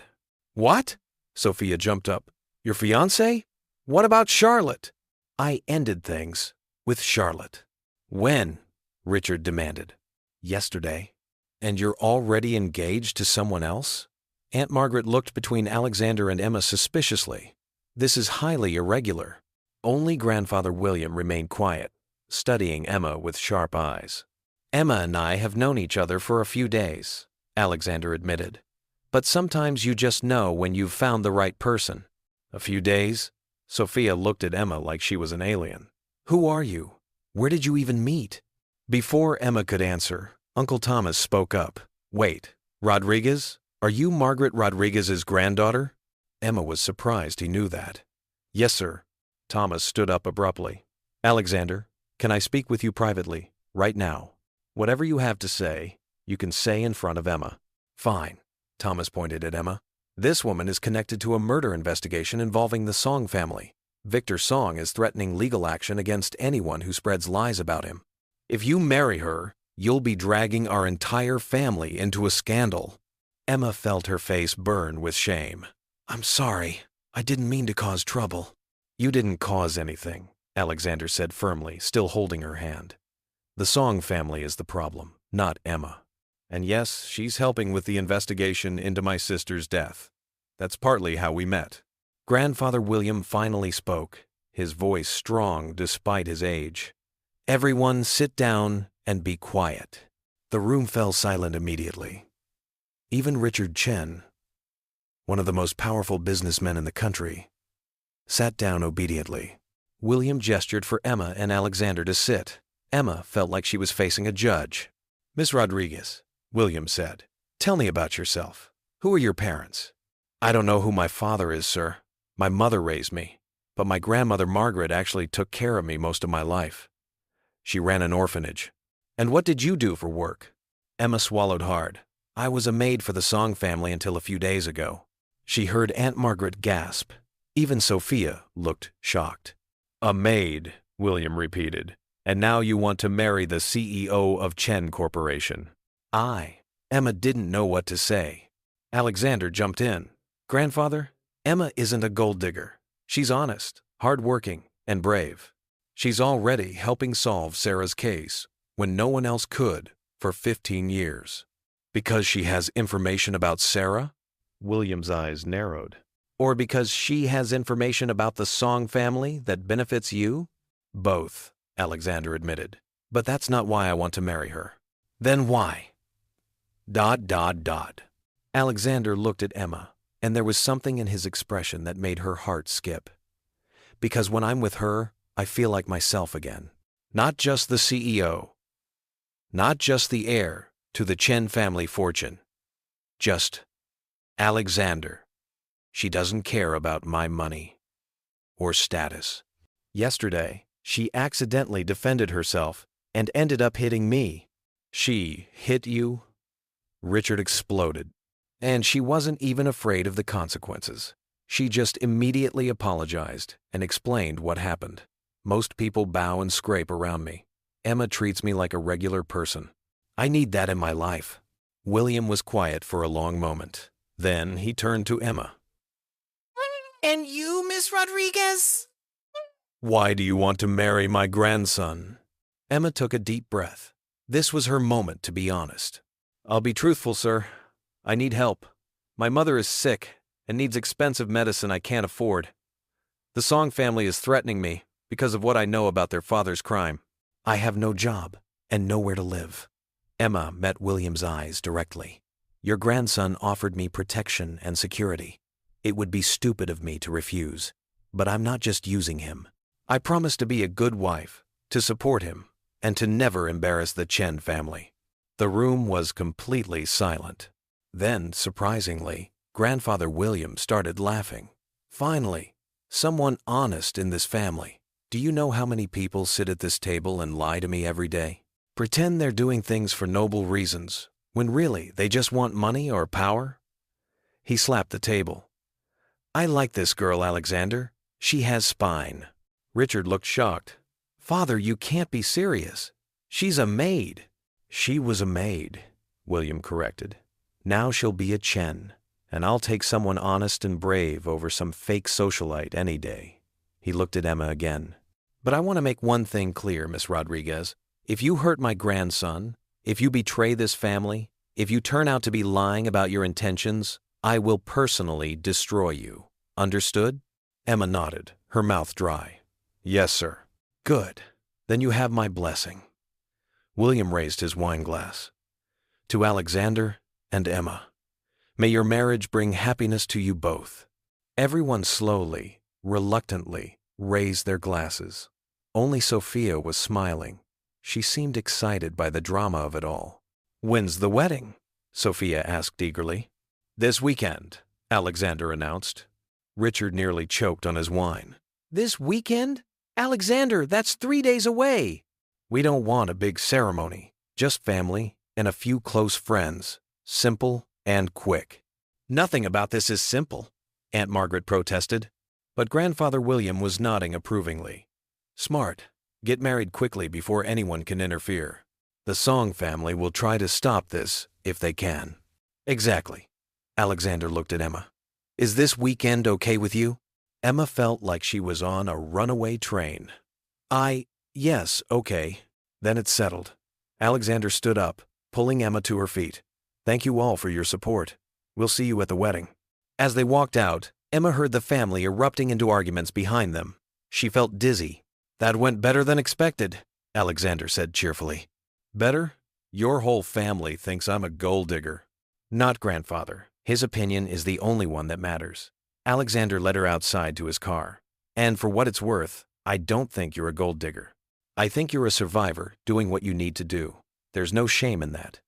What? Sophia jumped up. Your fiancé? What about Charlotte? I ended things with Charlotte. When? Richard demanded. Yesterday. And you're already engaged to someone else? Aunt Margaret looked between Alexander and Emma suspiciously. This is highly irregular. Only Grandfather William remained quiet, studying Emma with sharp eyes. Emma and I have known each other for a few days, Alexander admitted. But sometimes you just know when you've found the right person. A few days? Sophia looked at Emma like she was an alien. Who are you? Where did you even meet? Before Emma could answer, Uncle Thomas spoke up. Wait, Rodriguez? Are you Margaret Rodriguez's granddaughter? Emma was surprised he knew that. Yes, sir. Thomas stood up abruptly. Alexander, can I speak with you privately, right now? Whatever you have to say, you can say in front of Emma. Fine. Thomas pointed at Emma. This woman is connected to a murder investigation involving the Song family. Victor Song is threatening legal action against anyone who spreads lies about him. If you marry her, you'll be dragging our entire family into a scandal. Emma felt her face burn with shame. I'm sorry. I didn't mean to cause trouble. You didn't cause anything, Alexander said firmly, still holding her hand. The Song family is the problem, not Emma. And yes, she's helping with the investigation into my sister's death. That's partly how we met. Grandfather William finally spoke, his voice strong despite his age. Everyone sit down and be quiet. The room fell silent immediately. Even Richard Chen, one of the most powerful businessmen in the country, sat down obediently. William gestured for Emma and Alexander to sit. Emma felt like she was facing a judge. "Miss Rodriguez," William said, "tell me about yourself. Who are your parents?" "I don't know who my father is, sir. My mother raised me, but my grandmother Margaret actually took care of me most of my life. She ran an orphanage." "And what did you do for work?" Emma swallowed hard. "I was a maid for the Song family until a few days ago." She heard Aunt Margaret gasp. Even Sophia looked shocked. "A maid," William repeated. "And now you want to marry the CEO of Chen Corporation." Emma didn't know what to say. Alexander jumped in. "Grandfather, Emma isn't a gold digger. She's honest, hardworking, and brave. She's already helping solve Sarah's case when no one else could for 15 years. Because she has information about Sarah?" William's eyes narrowed. "Or because she has information about the Song family that benefits you?" "Both," Alexander admitted. "But that's not why I want to marry her." "Then why?" ... Alexander looked at Emma, and there was something in his expression that made her heart skip. "Because when I'm with her, I feel like myself again. Not just the CEO. Not just the heir to the Chen family fortune. Just Alexander. She doesn't care about my money or status. Yesterday, she accidentally defended herself and ended up hitting me." "She hit you?" Richard exploded. "And she wasn't even afraid of the consequences. She just immediately apologized and explained what happened. Most people bow and scrape around me. Emma treats me like a regular person. I need that in my life." William was quiet for a long moment. Then he turned to Emma. "And you, Miss Rodriguez?" "Why do you want to marry my grandson?" Emma took a deep breath. This was her moment to be honest. "I'll be truthful, sir. I need help. My mother is sick and needs expensive medicine I can't afford. The Song family is threatening me because of what I know about their father's crime. I have no job and nowhere to live." Emma met William's eyes directly. "Your grandson offered me protection and security. It would be stupid of me to refuse. But I'm not just using him. I promise to be a good wife, to support him, and to never embarrass the Chen family." The room was completely silent. Then, surprisingly, Grandfather William started laughing. "Finally, someone honest in this family. Do you know how many people sit at this table and lie to me every day? Pretend they're doing things for noble reasons, when really they just want money or power?" He slapped the table. "I like this girl, Alexander. She has spine." Richard looked shocked. "Father, you can't be serious. She's a maid." "She was a maid," William corrected. "Now she'll be a Chen, and I'll take someone honest and brave over some fake socialite any day." He looked at Emma again. "But I want to make one thing clear, Miss Rodriguez. If you hurt my grandson, if you betray this family, if you turn out to be lying about your intentions, I will personally destroy you. Understood?" Emma nodded, her mouth dry. "Yes, sir." "Good. Then you have my blessing." William raised his wine glass. "To Alexander and Emma. May your marriage bring happiness to you both." Everyone slowly, reluctantly, raised their glasses. Only Sophia was smiling. She seemed excited by the drama of it all. "When's the wedding?" Sophia asked eagerly. "This weekend," Alexander announced. Richard nearly choked on his wine. "This weekend? Alexander, that's 3 days away." "We don't want a big ceremony, just family and a few close friends. Simple and quick." "Nothing about this is simple," Aunt Margaret protested. But Grandfather William was nodding approvingly. "Smart. Get married quickly before anyone can interfere. The Song family will try to stop this if they can." "Exactly." Alexander looked at Emma. "Is this weekend okay with you?" Emma felt like she was on a runaway train. Yes, okay." Then it's settled. Alexander stood up, pulling Emma to her feet. "Thank you all for your support. We'll see you at the wedding." As they walked out, Emma heard the family erupting into arguments behind them. She felt dizzy. "That went better than expected," Alexander said cheerfully. "Better? Your whole family thinks I'm a gold digger." Not grandfather. His opinion is the only one that matters. Alexander led her outside to his car. And for what it's worth, I don't think you're a gold digger. I think you're a survivor doing what you need to do. There's no shame in that.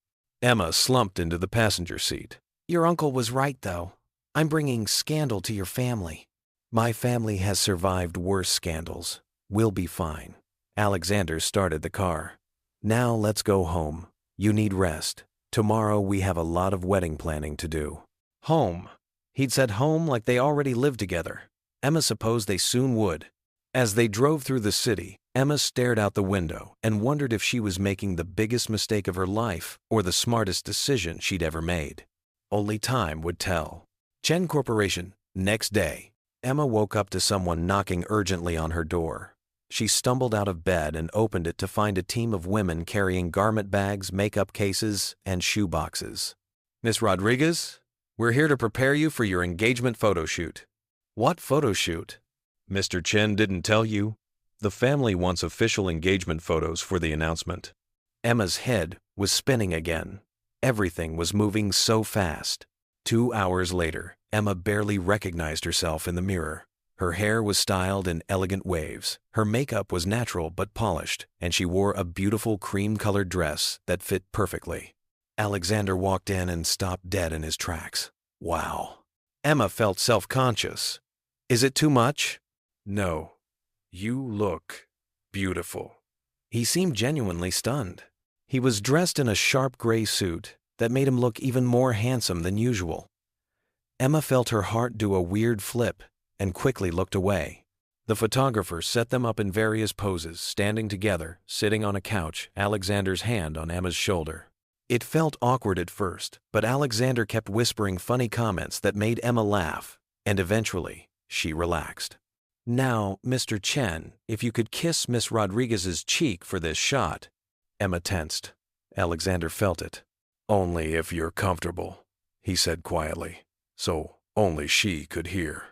Emma slumped into the passenger seat. Your uncle was right, though. I'm bringing scandal to your family. My family has survived worse scandals. We'll be fine. Alexander started the car. Now let's go home. You need rest. Tomorrow we have a lot of wedding planning to do. Home. He'd said home like they already lived together. Emma supposed they soon would. As they drove through the city, Emma stared out the window and wondered if she was making the biggest mistake of her life or the smartest decision she'd ever made. Only time would tell. Chen Corporation, next day. Emma woke up to someone knocking urgently on her door. She stumbled out of bed and opened it to find a team of women carrying garment bags, makeup cases, and shoe boxes. Miss Rodriguez, we're here to prepare you for your engagement photo shoot. What photo shoot? Mr. Chen didn't tell you? The family wants official engagement photos for the announcement. Emma's head was spinning again. Everything was moving so fast. 2 hours later, Emma barely recognized herself in the mirror. Her hair was styled in elegant waves, her makeup was natural but polished, and she wore a beautiful cream-colored dress that fit perfectly. Alexander walked in and stopped dead in his tracks. Wow. Emma felt self-conscious. Is it too much? No. You look beautiful. He seemed genuinely stunned. He was dressed in a sharp gray suit that made him look even more handsome than usual. Emma felt her heart do a weird flip and quickly looked away. The photographer set them up in various poses, standing together, sitting on a couch, Alexander's hand on Emma's shoulder. It felt awkward at first, but Alexander kept whispering funny comments that made Emma laugh, and eventually, she relaxed. Now, Mr. Chen, if you could kiss Miss Rodriguez's cheek for this shot. Emma tensed. Alexander felt it. Only if you're comfortable, he said quietly, so only she could hear.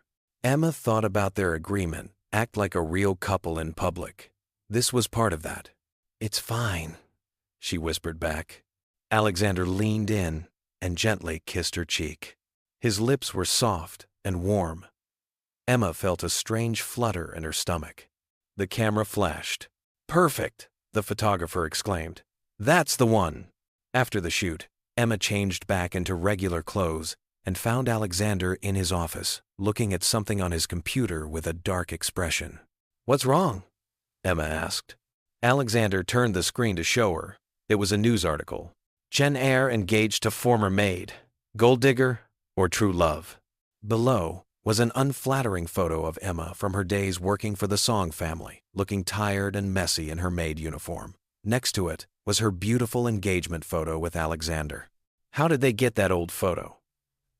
Emma thought about their agreement, act like a real couple in public. This was part of that. It's fine, she whispered back. Alexander leaned in and gently kissed her cheek. His lips were soft and warm. Emma felt a strange flutter in her stomach. The camera flashed. Perfect, the photographer exclaimed. That's the one. After the shoot, Emma changed back into regular clothes and found Alexander in his office, looking at something on his computer with a dark expression. What's wrong? Emma asked. Alexander turned the screen to show her. It was a news article. Chen Eyre engaged to former maid. Gold digger or true love? Below was an unflattering photo of Emma from her days working for the Song family, looking tired and messy in her maid uniform. Next to it was her beautiful engagement photo with Alexander. How did they get that old photo?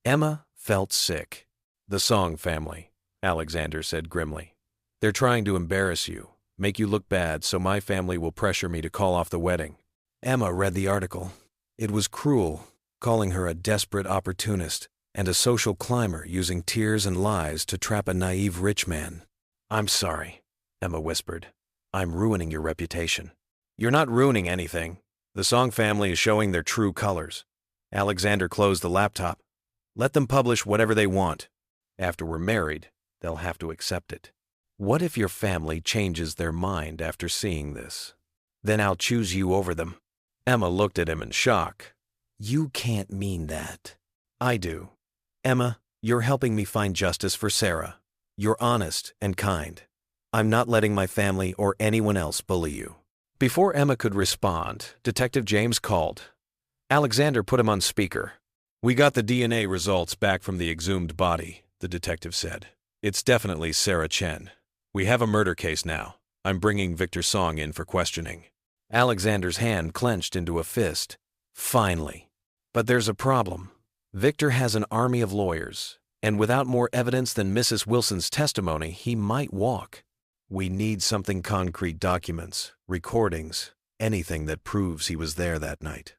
Emma felt sick. The Song family, Alexander said grimly. They're trying to embarrass you, make you look bad so my family will pressure me to call off the wedding. Emma read the article. It was cruel, calling her a desperate opportunist and a social climber using tears and lies to trap a naive rich man. I'm sorry, Emma whispered. I'm ruining your reputation. You're not ruining anything. The Song family is showing their true colors. Alexander closed the laptop. Let them publish whatever they want. After we're married, they'll have to accept it. What if your family changes their mind after seeing this? Then I'll choose you over them. Emma looked at him in shock. You can't mean that. I do. Emma, you're helping me find justice for Sarah. You're honest and kind. I'm not letting my family or anyone else bully you. Before Emma could respond, Detective James called. Alexander put him on speaker. We got the DNA results back from the exhumed body, the detective said. It's definitely Sarah Chen. We have a murder case now. I'm bringing Victor Song in for questioning. Alexander's hand clenched into a fist. Finally. But there's a problem. Victor has an army of lawyers, and without more evidence than Mrs. Wilson's testimony, he might walk. We need something concrete, documents, recordings, anything that proves he was there that night.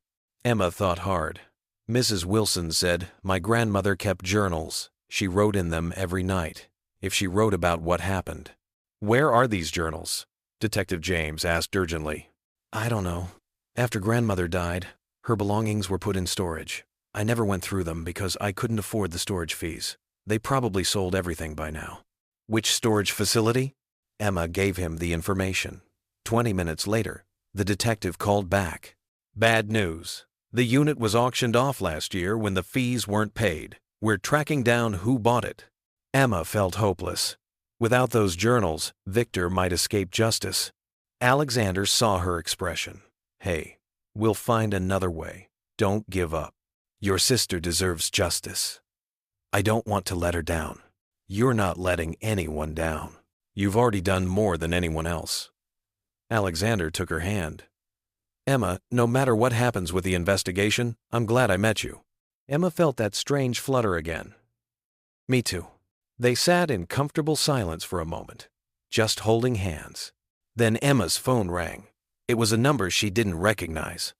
Emma thought hard. Mrs. Wilson said, my grandmother kept journals. She wrote in them every night, if she wrote about what happened. Where are these journals? Detective James asked urgently. I don't know. After grandmother died, her belongings were put in storage. I never went through them because I couldn't afford the storage fees. They probably sold everything by now. Which storage facility? Emma gave him the information. 20 minutes later, the detective called back. Bad news. The unit was auctioned off last year when the fees weren't paid. We're tracking down who bought it. Emma felt hopeless. Without those journals, Victor might escape justice. Alexander saw her expression. Hey, we'll find another way. Don't give up. Your sister deserves justice. I don't want to let her down. You're not letting anyone down. You've already done more than anyone else. Alexander took her hand. Emma, no matter what happens with the investigation, I'm glad I met you. Emma felt that strange flutter again. Me too. They sat in comfortable silence for a moment, just holding hands. Then Emma's phone rang. It was a number she didn't recognize.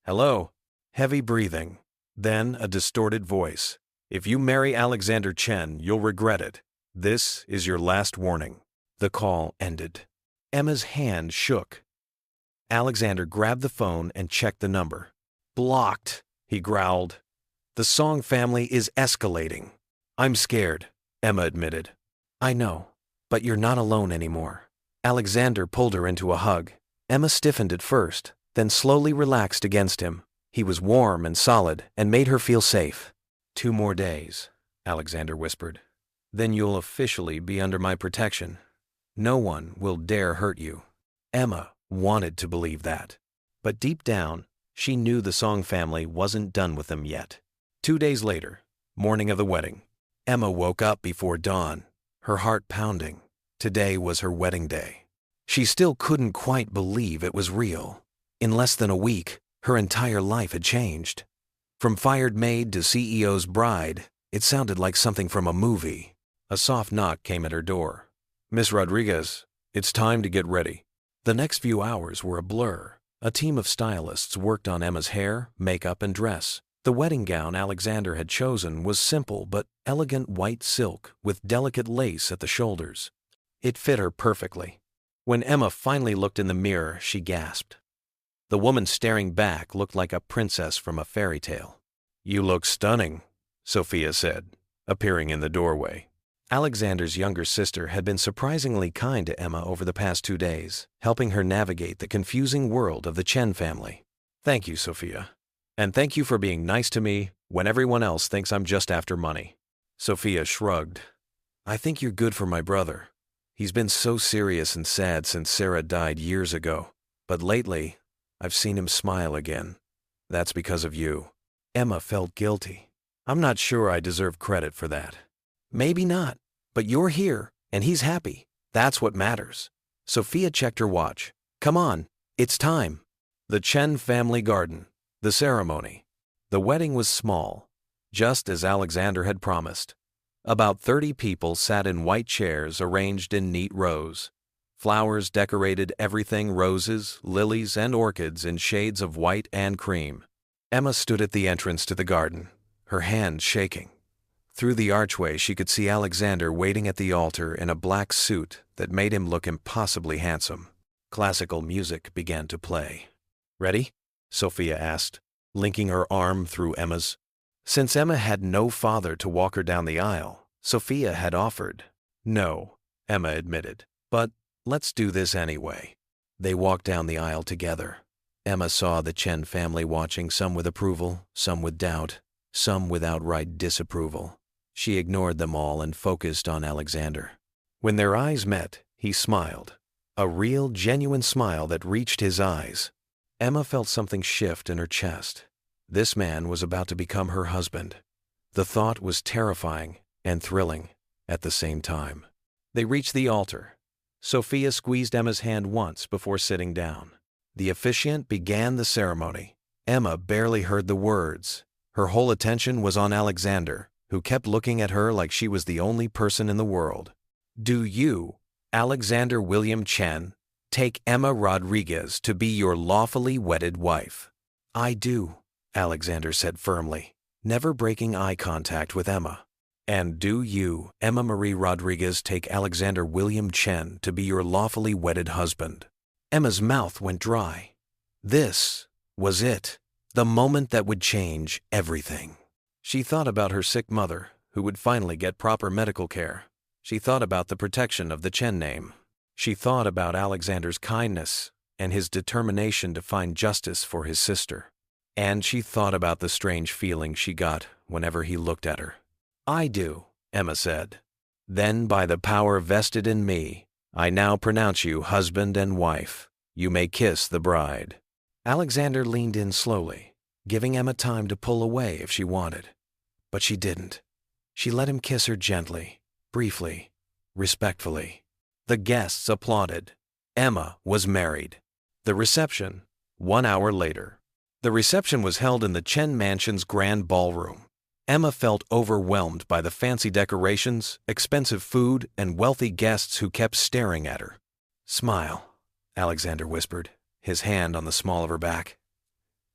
Hello. Heavy breathing. Then a distorted voice. If you marry Alexander Chen, you'll regret it. This is your last warning. The call ended. Emma's hand shook. Alexander grabbed the phone and checked the number. Blocked, he growled. The Song family is escalating. I'm scared, Emma admitted. I know, but you're not alone anymore. Alexander pulled her into a hug. Emma stiffened at first, then slowly relaxed against him. He was warm and solid and made her feel safe. 2 more days, Alexander whispered. Then you'll officially be under my protection. No one will dare hurt you. Emma wanted to believe that. But deep down, she knew the Song family wasn't done with them yet. 2 days later, morning of the wedding, Emma woke up before dawn, her heart pounding. Today was her wedding day. She still couldn't quite believe it was real. In less than a week, her entire life had changed. From fired maid to CEO's bride, it sounded like something from a movie. A soft knock came at her door. Miss Rodriguez, it's time to get ready. The next few hours were a blur. A team of stylists worked on Emma's hair, makeup, and dress. The wedding gown Alexander had chosen was simple but elegant white silk with delicate lace at the shoulders. It fit her perfectly. When Emma finally looked in the mirror, she gasped. The woman staring back looked like a princess from a fairy tale. You look stunning, Sophia said, appearing in the doorway. Alexander's younger sister had been surprisingly kind to Emma over the past 2 days, helping her navigate the confusing world of the Chen family. Thank you, Sophia. And thank you for being nice to me when everyone else thinks I'm just after money. Sophia shrugged. I think you're good for my brother. He's been so serious and sad since Sarah died years ago. But lately, I've seen him smile again. That's because of you. Emma felt guilty. I'm not sure I deserve credit for that. Maybe not, but you're here, and he's happy. That's what matters. Sophia checked her watch. Come on, it's time. The Chen family garden. The ceremony. The wedding was small, just as Alexander had promised. About 30 people sat in white chairs arranged in neat rows. Flowers decorated everything: roses, lilies, and orchids in shades of white and cream. Emma stood at the entrance to the garden, her hands shaking. Through the archway she could see Alexander waiting at the altar in a black suit that made him look impossibly handsome. Classical music began to play. Ready? Sophia asked, linking her arm through Emma's. Since Emma had no father to walk her down the aisle, Sophia had offered. No, Emma admitted, but let's do this anyway. They walked down the aisle together. Emma saw the Chen family watching, some with approval, some with doubt, some with outright disapproval. She ignored them all and focused on Alexander. When their eyes met, he smiled. A real, genuine smile that reached his eyes. Emma felt something shift in her chest. This man was about to become her husband. The thought was terrifying and thrilling at the same time. They reached the altar. Sophia squeezed Emma's hand once before sitting down. The officiant began the ceremony. Emma barely heard the words. Her whole attention was on Alexander, who kept looking at her like she was the only person in the world. Do you, Alexander William Chen, take Emma Rodriguez to be your lawfully wedded wife? I do, Alexander said firmly, never breaking eye contact with Emma. And do you, Emma Marie Rodriguez, take Alexander William Chen to be your lawfully wedded husband? Emma's mouth went dry. This was it, the moment that would change everything. She thought about her sick mother, who would finally get proper medical care. She thought about the protection of the Chen name. She thought about Alexander's kindness and his determination to find justice for his sister. And she thought about the strange feeling she got whenever he looked at her. "I do," Emma said. "Then by the power vested in me, I now pronounce you husband and wife. You may kiss the bride." Alexander leaned in slowly, giving Emma time to pull away if she wanted. But she didn't. She let him kiss her gently, briefly, respectfully. The guests applauded. Emma was married. The reception, 1 hour later. The reception was held in the Chen Mansion's grand ballroom. Emma felt overwhelmed by the fancy decorations, expensive food, and wealthy guests who kept staring at her. "Smile," Alexander whispered, his hand on the small of her back.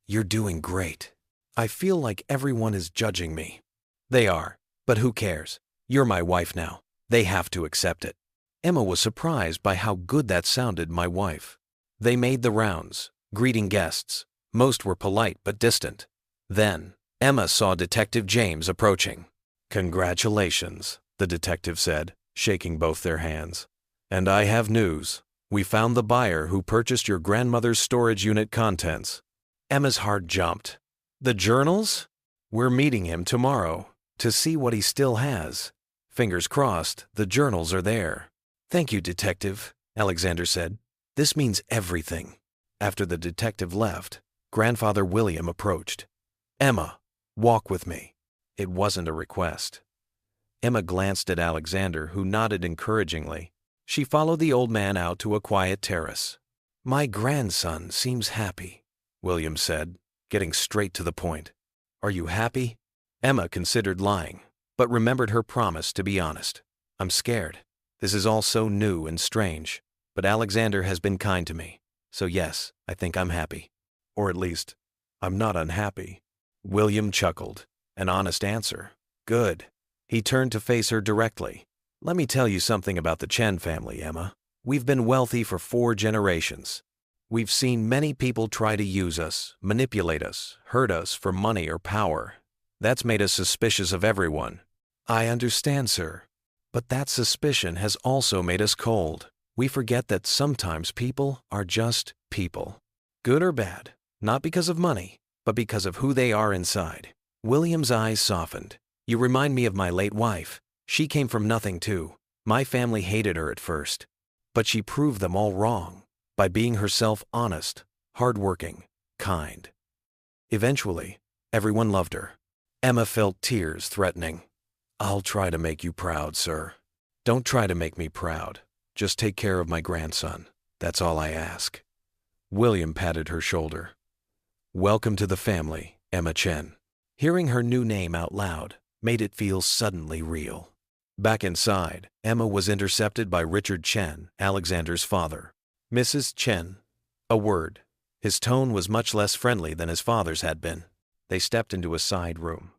"You're doing great. I feel like everyone is judging me." "They are, but who cares? You're my wife now. They have to accept it." Emma was surprised by how good that sounded, "my wife." They made the rounds, greeting guests. Most were polite but distant. Then, Emma saw Detective James approaching. "Congratulations," the detective said, shaking both their hands. "And I have news. We found the buyer who purchased your grandmother's storage unit contents." Emma's heart jumped. "The journals? We're meeting him tomorrow to see what he still has. Fingers crossed, the journals are there." "Thank you, Detective," Alexander said. "This means everything." After the detective left, Grandfather William approached. "Emma, walk with me." It wasn't a request. Emma glanced at Alexander, who nodded encouragingly. She followed the old man out to a quiet terrace. "My grandson seems happy," William said, getting straight to the point. "Are you happy?" Emma considered lying, but remembered her promise to be honest. "I'm scared. This is all so new and strange, but Alexander has been kind to me. So yes, I think I'm happy. Or at least, I'm not unhappy." William chuckled. An honest answer. Good. He turned to face her directly. "Let me tell you something about the Chen family, Emma. We've been wealthy for 4 generations. We've seen many people try to use us, manipulate us, hurt us for money or power. That's made us suspicious of everyone." "I understand, sir. But that suspicion has also made us cold. We forget that sometimes people are just people. Good or bad, not because of money, but because of who they are inside." William's eyes softened. "You remind me of my late wife. She came from nothing too. My family hated her at first. But she proved them all wrong by being herself honest, hardworking, kind. Eventually, everyone loved her." Emma felt tears threatening. "I'll try to make you proud, sir." "Don't try to make me proud. Just take care of my grandson. That's all I ask." William patted her shoulder. "Welcome to the family, Emma Chen." Hearing her new name out loud made it feel suddenly real. Back inside, Emma was intercepted by Richard Chen, Alexander's father. "Mrs. Chen." A word. His tone was much less friendly than his father's had been. They stepped into a side room.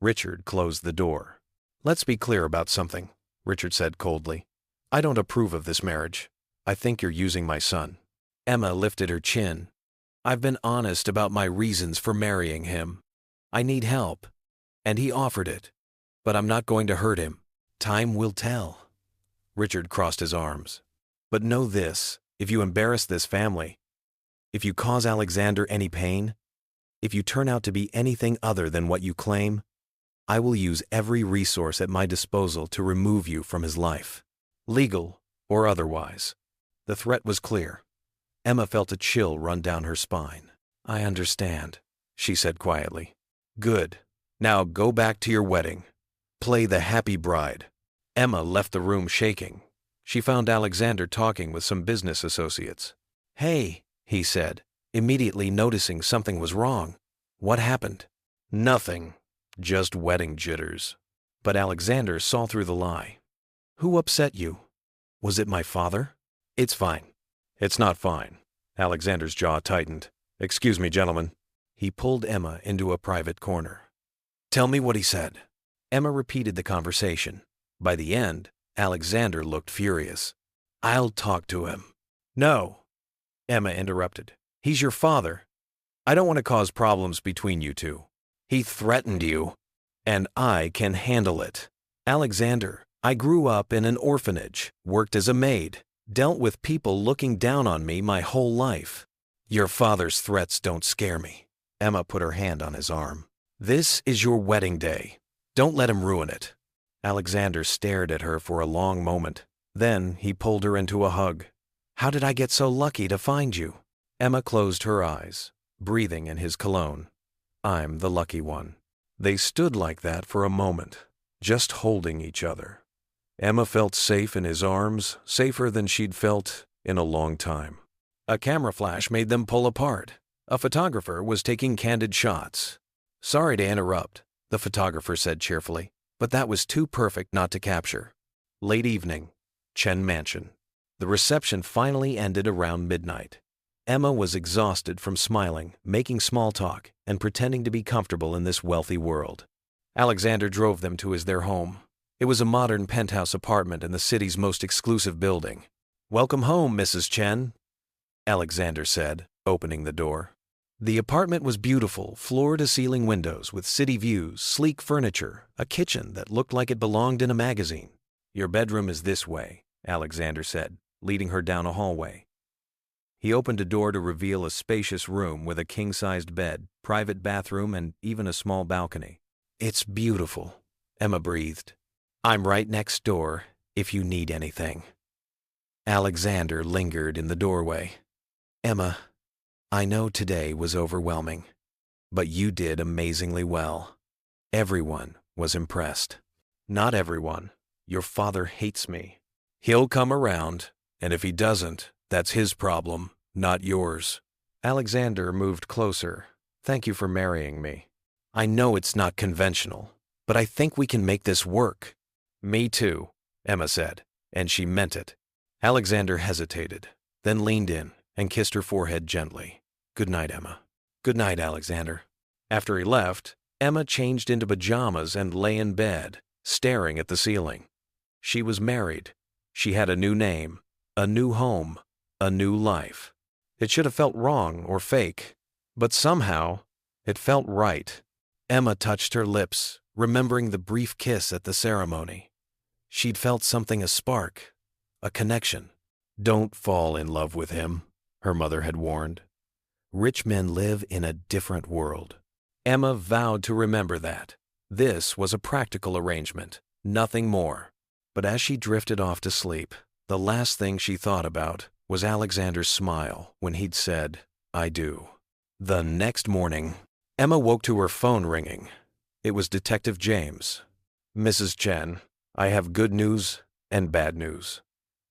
Richard closed the door. "Let's be clear about something," Richard said coldly. "I don't approve of this marriage. I think you're using my son." Emma lifted her chin. "I've been honest about my reasons for marrying him. I need help, and he offered it. But I'm not going to hurt him. Time will tell." Richard crossed his arms. "But know this, if you embarrass this family, if you cause Alexander any pain, if you turn out to be anything other than what you claim, I will use every resource at my disposal to remove you from his life, legal or otherwise." The threat was clear. Emma felt a chill run down her spine. "I understand," she said quietly. "Good. Now go back to your wedding. Play the happy bride." Emma left the room shaking. She found Alexander talking with some business associates. "Hey," he said, immediately noticing something was wrong. "What happened?" "Nothing. Just wedding jitters." But Alexander saw through the lie. "Who upset you? Was it my father?" "It's fine." "It's not fine." Alexander's jaw tightened. "Excuse me, gentlemen." He pulled Emma into a private corner. "Tell me what he said." Emma repeated the conversation. By the end, Alexander looked furious. "I'll talk to him." "No," Emma interrupted. "He's your father. I don't want to cause problems between you two." "He threatened you." And I can handle it. Alexander, I grew up in an orphanage, worked as a maid, dealt with people looking down on me my whole life. Your father's threats don't scare me. Emma put her hand on his arm. This is your wedding day. Don't let him ruin it. Alexander stared at her for a long moment. Then he pulled her into a hug. How did I get so lucky to find you? Emma closed her eyes, breathing in his cologne. I'm the lucky one. They stood like that for a moment, just holding each other. Emma felt safe in his arms, safer than she'd felt in a long time. A camera flash made them pull apart. A photographer was taking candid shots. Sorry to interrupt, the photographer said cheerfully, but that was too perfect not to capture. Late evening, Chen Mansion. The reception finally ended around midnight. Emma was exhausted from smiling, making small talk, and pretending to be comfortable in this wealthy world. Alexander drove them to their home. It was a modern penthouse apartment in the city's most exclusive building. Welcome home, Mrs. Chen, Alexander said, opening the door. The apartment was beautiful, floor-to-ceiling windows with city views, sleek furniture, a kitchen that looked like it belonged in a magazine. Your bedroom is this way, Alexander said, leading her down a hallway. He opened a door to reveal a spacious room with a king-sized bed, private bathroom, and even a small balcony. It's beautiful, Emma breathed. I'm right next door if you need anything. Alexander lingered in the doorway. Emma, I know today was overwhelming, but you did amazingly well. Everyone was impressed. Not everyone. Your father hates me. He'll come around, and if he doesn't, that's his problem, not yours. Alexander moved closer. Thank you for marrying me. I know it's not conventional, but I think we can make this work. Me too, Emma said, and she meant it. Alexander hesitated, then leaned in and kissed her forehead gently. Good night, Emma. Good night, Alexander. After he left, Emma changed into pajamas and lay in bed, staring at the ceiling. She was married. She had a new name, a new home, a new life. It should have felt wrong or fake, but somehow it felt right. Emma touched her lips, remembering the brief kiss at the ceremony. She'd felt something, a spark, a connection. Don't fall in love with him, her mother had warned. Rich men live in a different world. Emma vowed to remember that. This was a practical arrangement, nothing more. But as she drifted off to sleep, the last thing she thought about was Alexander's smile when he'd said, I do. The next morning, Emma woke to her phone ringing. It was Detective James. Mrs. Chen, I have good news and bad news.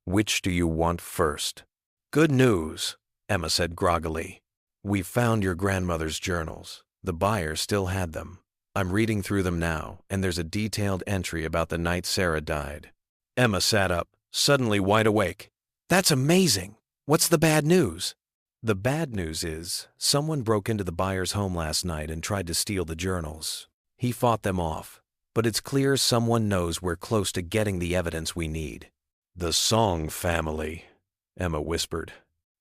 Which do you want first? Good news, Emma said groggily. We found your grandmother's journals. The buyer still had them. I'm reading through them now, and there's a detailed entry about the night Sarah died. Emma sat up, suddenly wide awake. That's amazing! What's the bad news? The bad news is, someone broke into the buyer's home last night and tried to steal the journals. He fought them off, but it's clear someone knows we're close to getting the evidence we need. The Song family, Emma whispered.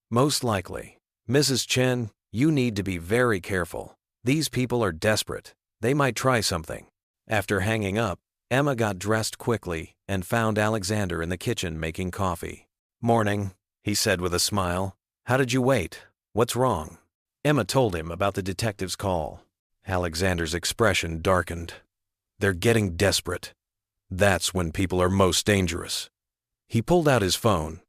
Most likely. Mrs. Chen, you need to be very careful. These people are desperate. They might try something. After hanging up, Emma got dressed quickly and found Alexander in the kitchen making coffee. Morning, he said with a smile. How did you wait? What's wrong? Emma told him about the detective's call. Alexander's expression darkened. They're getting desperate. That's when people are most dangerous. He pulled out his phone.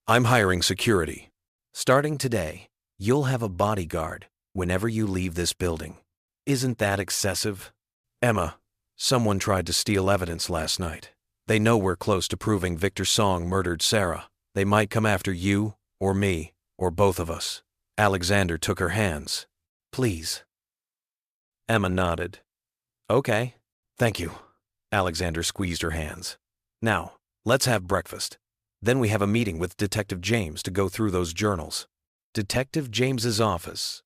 I'm hiring security. Starting today, you'll have a bodyguard whenever you leave this building. Isn't that excessive? Emma, someone tried to steal evidence last night. They know we're close to proving Victor Song murdered Sarah. They might come after you, or me, or both of us. Alexander took her hands. Please. Emma nodded. Okay, thank you. Alexander squeezed her hands. Now, let's have breakfast. Then we have a meeting with Detective James to go through those journals. Detective James's office.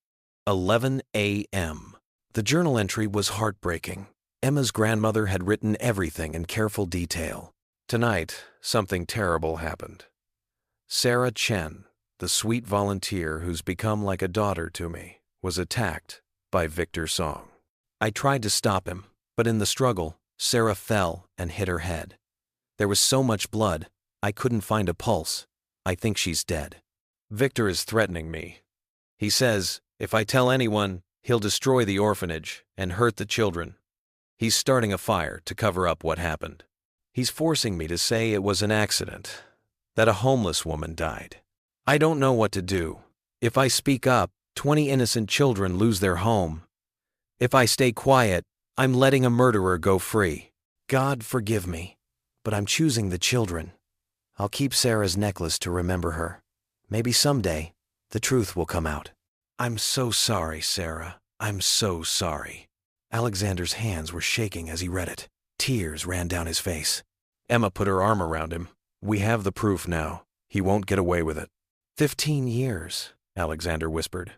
11 a.m. The journal entry was heartbreaking. Emma's grandmother had written everything in careful detail. Tonight, something terrible happened. Sarah Chen, the sweet volunteer who's become like a daughter to me, was attacked by Victor Song. I tried to stop him, But in the struggle, Sarah fell and hit her head. There was so much blood, I couldn't find a pulse. I think she's dead. Victor is threatening me. He says, if I tell anyone, he'll destroy the orphanage and hurt the children. He's starting a fire to cover up what happened. He's forcing me to say it was an accident, that a homeless woman died. I don't know what to do. If I speak up, 20 innocent children lose their home. If I stay quiet, I'm letting a murderer go free. God forgive me, but I'm choosing the children. I'll keep Sarah's necklace to remember her. Maybe someday, the truth will come out. I'm so sorry, Sarah. I'm so sorry. Alexander's hands were shaking as he read it. Tears ran down his face. Emma put her arm around him. We have the proof now. He won't get away with it. 15 years, Alexander whispered.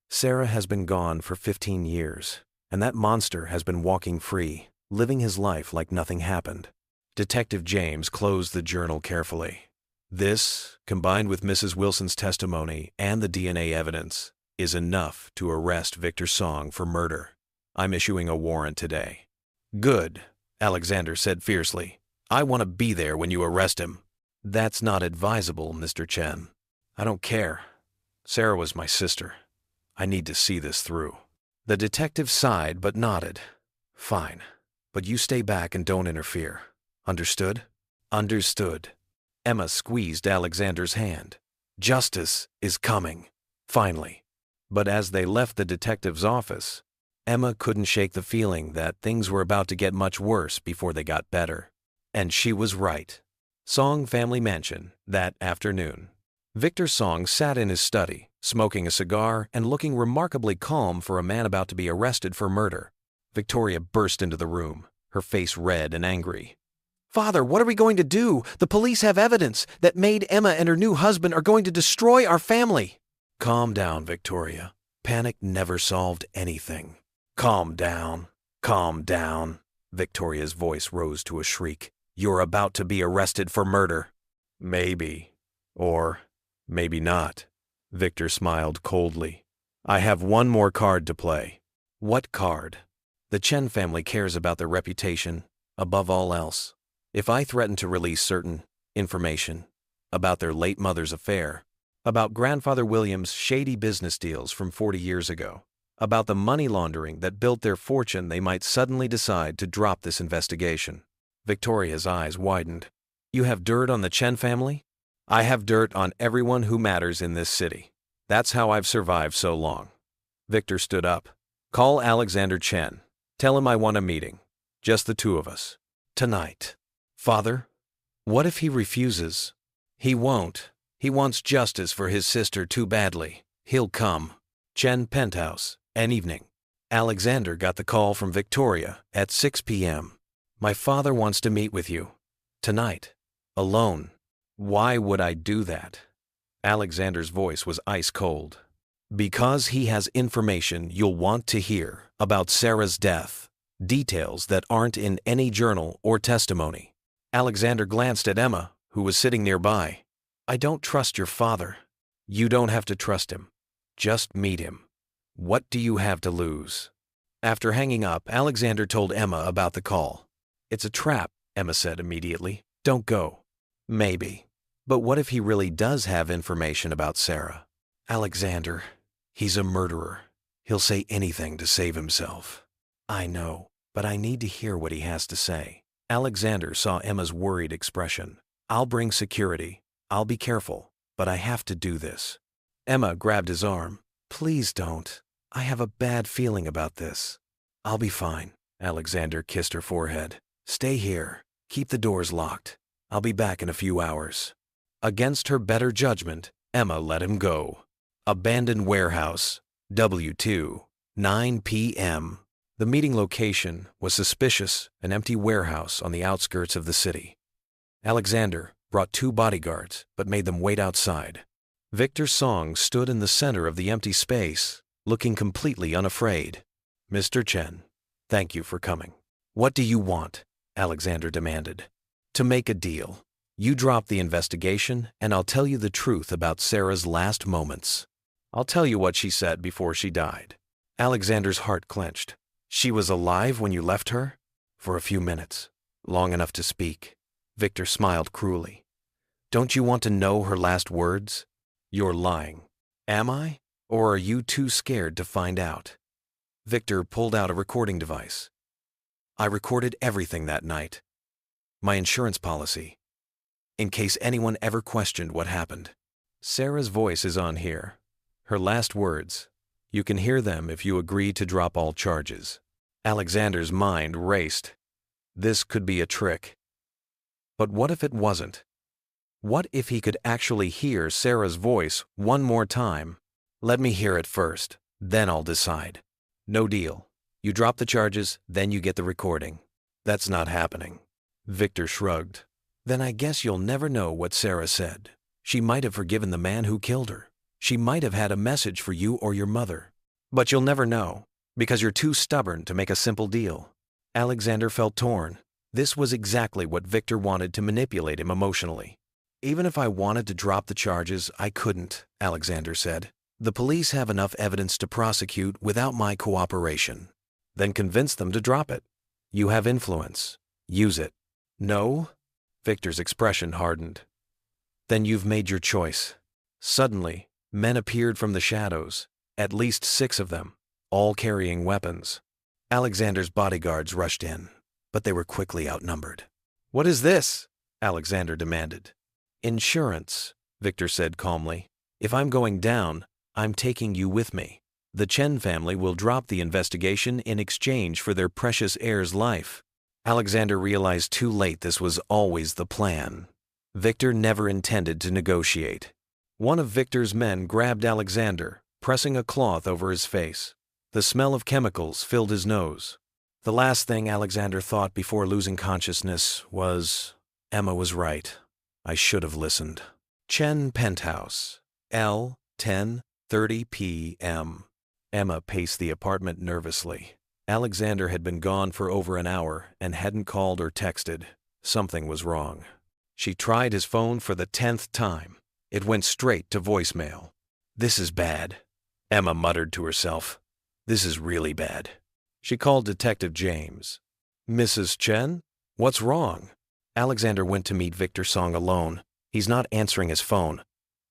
Sarah has been gone for 15 years, and that monster has been walking free, living his life like nothing happened. Detective James closed the journal carefully. This, combined with Mrs. Wilson's testimony and the DNA evidence, is enough to arrest Victor Song for murder. I'm issuing a warrant today. Good, Alexander said fiercely. I want to be there when you arrest him. That's not advisable, Mr. Chen. I don't care. Sarah was my sister. I need to see this through. The detective sighed but nodded. Fine, but you stay back and don't interfere. Understood? Understood. Emma squeezed Alexander's hand. Justice is coming. Finally. But as they left the detective's office, Emma couldn't shake the feeling that things were about to get much worse before they got better. And she was right. Song Family Mansion, that afternoon. Victor Song sat in his study, smoking a cigar and looking remarkably calm for a man about to be arrested for murder. Victoria burst into the room, her face red and angry. Father, what are we going to do? The police have evidence that Maid Emma and her new husband are going to destroy our family. Calm down, Victoria. Panic never solved anything. Calm down. Calm down. Victoria's voice rose to a shriek. You're about to be arrested for murder. Maybe. Or maybe not. Victor smiled coldly. I have one more card to play. What card? The Chen family cares about their reputation above all else. If I threaten to release certain information about their late mother's affair, about Grandfather William's shady business deals from 40 years ago, about the money laundering that built their fortune, they might suddenly decide to drop this investigation. Victoria's eyes widened. You have dirt on the Chen family? I have dirt on everyone who matters in this city. That's how I've survived so long. Victor stood up. Call Alexander Chen. Tell him I want a meeting. Just the two of us. Tonight. Father, what if he refuses? He won't. He wants justice for his sister too badly. He'll come. Chen Penthouse, an evening. Alexander got the call from Victoria at 6 p.m. My father wants to meet with you. Tonight. Alone. Why would I do that? Alexander's voice was ice cold. Because he has information you'll want to hear about Sarah's death. Details that aren't in any journal or testimony. Alexander glanced at Emma, who was sitting nearby. I don't trust your father. You don't have to trust him. Just meet him. What do you have to lose? After hanging up, Alexander told Emma about the call. It's a trap, Emma said immediately. Don't go. Maybe. But what if he really does have information about Sarah? Alexander, he's a murderer. He'll say anything to save himself. I know, but I need to hear what he has to say. Alexander saw Emma's worried expression. I'll bring security. I'll be careful, but I have to do this. Emma grabbed his arm. Please don't. I have a bad feeling about this. I'll be fine. Alexander kissed her forehead. Stay here. Keep the doors locked. I'll be back in a few hours. Against her better judgment, Emma let him go. Abandoned warehouse. W2. 9 p.m. The meeting location was suspicious, an empty warehouse on the outskirts of the city. Alexander brought 2 bodyguards, but made them wait outside. Victor Song stood in the center of the empty space, looking completely unafraid. Mr. Chen, thank you for coming. What do you want? Alexander demanded. To make a deal. You drop the investigation, and I'll tell you the truth about Sarah's last moments. I'll tell you what she said before she died. Alexander's heart clenched. She was alive when you left her? For a few minutes, long enough to speak. Victor smiled cruelly. Don't you want to know her last words? You're lying. Am I? Or are you too scared to find out? Victor pulled out a recording device. I recorded everything that night. My insurance policy. In case anyone ever questioned what happened. Sarah's voice is on here. Her last words. You can hear them if you agree to drop all charges. Alexander's mind raced. This could be a trick. But what if it wasn't? What if he could actually hear Sarah's voice one more time? Let me hear it first, then I'll decide. No deal. You drop the charges, then you get the recording. That's not happening. Victor shrugged. Then I guess you'll never know what Sarah said. She might have forgiven the man who killed her. She might have had a message for you or your mother. But you'll never know, because you're too stubborn to make a simple deal. Alexander felt torn. This was exactly what Victor wanted to manipulate him emotionally. Even if I wanted to drop the charges, I couldn't, Alexander said. The police have enough evidence to prosecute without my cooperation. Then convince them to drop it. You have influence. Use it. No? Victor's expression hardened. Then you've made your choice. Suddenly, men appeared from the shadows, at least 6 of them, all carrying weapons. Alexander's bodyguards rushed in, but they were quickly outnumbered. What is this? Alexander demanded. Insurance, Victor said calmly. If I'm going down, I'm taking you with me. The Chen family will drop the investigation in exchange for their precious heir's life. Alexander realized too late this was always the plan. Victor never intended to negotiate. One of Victor's men grabbed Alexander, pressing a cloth over his face. The smell of chemicals filled his nose. The last thing Alexander thought before losing consciousness was, Emma was right. I should have listened. Chen Penthouse, L. 10:30 p.m. Emma paced the apartment nervously. Alexander had been gone for over an hour and hadn't called or texted. Something was wrong. She tried his phone for the 10th time. It went straight to voicemail. This is bad, Emma muttered to herself. This is really bad. She called Detective James. Mrs. Chen? What's wrong? Alexander went to meet Victor Song alone. He's not answering his phone.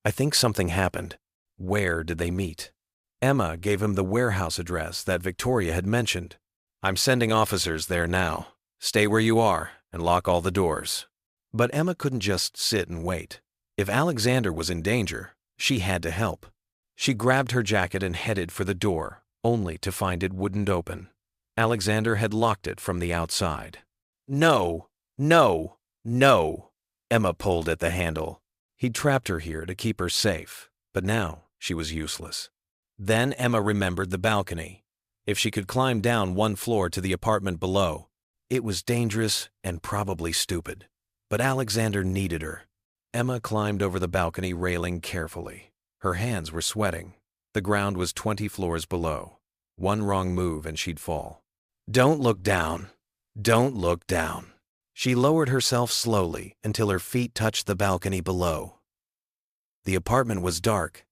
I think something happened. Where did they meet? Emma gave him the warehouse address that Victoria had mentioned. I'm sending officers there now. Stay where you are and lock all the doors. But Emma couldn't just sit and wait. If Alexander was in danger, she had to help. She grabbed her jacket and headed for the door, only to find it wouldn't open. Alexander had locked it from the outside. No, no, no. Emma pulled at the handle. He'd trapped her here to keep her safe, but now she was useless. Then Emma remembered the balcony. If she could climb down 1 floor to the apartment below, it was dangerous and probably stupid. But Alexander needed her. Emma climbed over the balcony railing carefully. Her hands were sweating. The ground was 20 floors below. One wrong move and she'd fall. Don't look down. Don't look down. She lowered herself slowly until her feet touched the balcony below. The apartment was dark.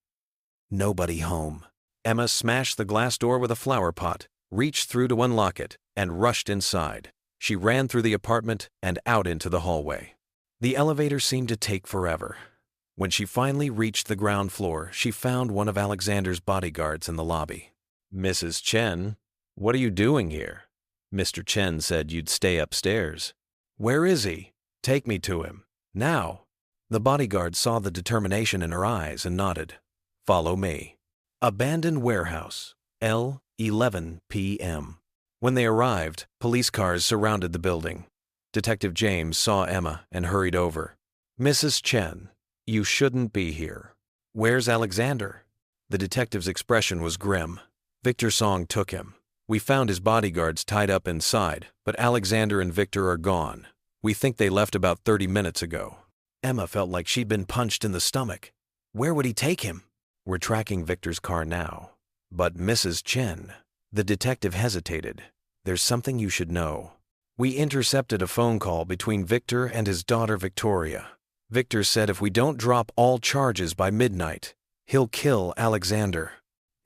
Nobody home. Emma smashed the glass door with a flower pot, reached through to unlock it, and rushed inside. She ran through the apartment and out into the hallway. The elevator seemed to take forever. When she finally reached the ground floor, she found one of Alexander's bodyguards in the lobby. Mrs. Chen, what are you doing here? Mr. Chen said you'd stay upstairs. Where is he? Take me to him. Now. The bodyguard saw the determination in her eyes and nodded. Follow me. Abandoned warehouse, L. 11 p.m. When they arrived, police cars surrounded the building. Detective James saw Emma and hurried over. Mrs. Chen, you shouldn't be here. Where's Alexander? The detective's expression was grim. Victor Song took him. We found his bodyguards tied up inside, but Alexander and Victor are gone. We think they left about 30 minutes ago. Emma felt like she'd been punched in the stomach. Where would he take him? We're tracking Victor's car now. But Mrs. Chen, the detective hesitated. There's something you should know. We intercepted a phone call between Victor and his daughter Victoria. Victor said if we don't drop all charges by midnight, he'll kill Alexander.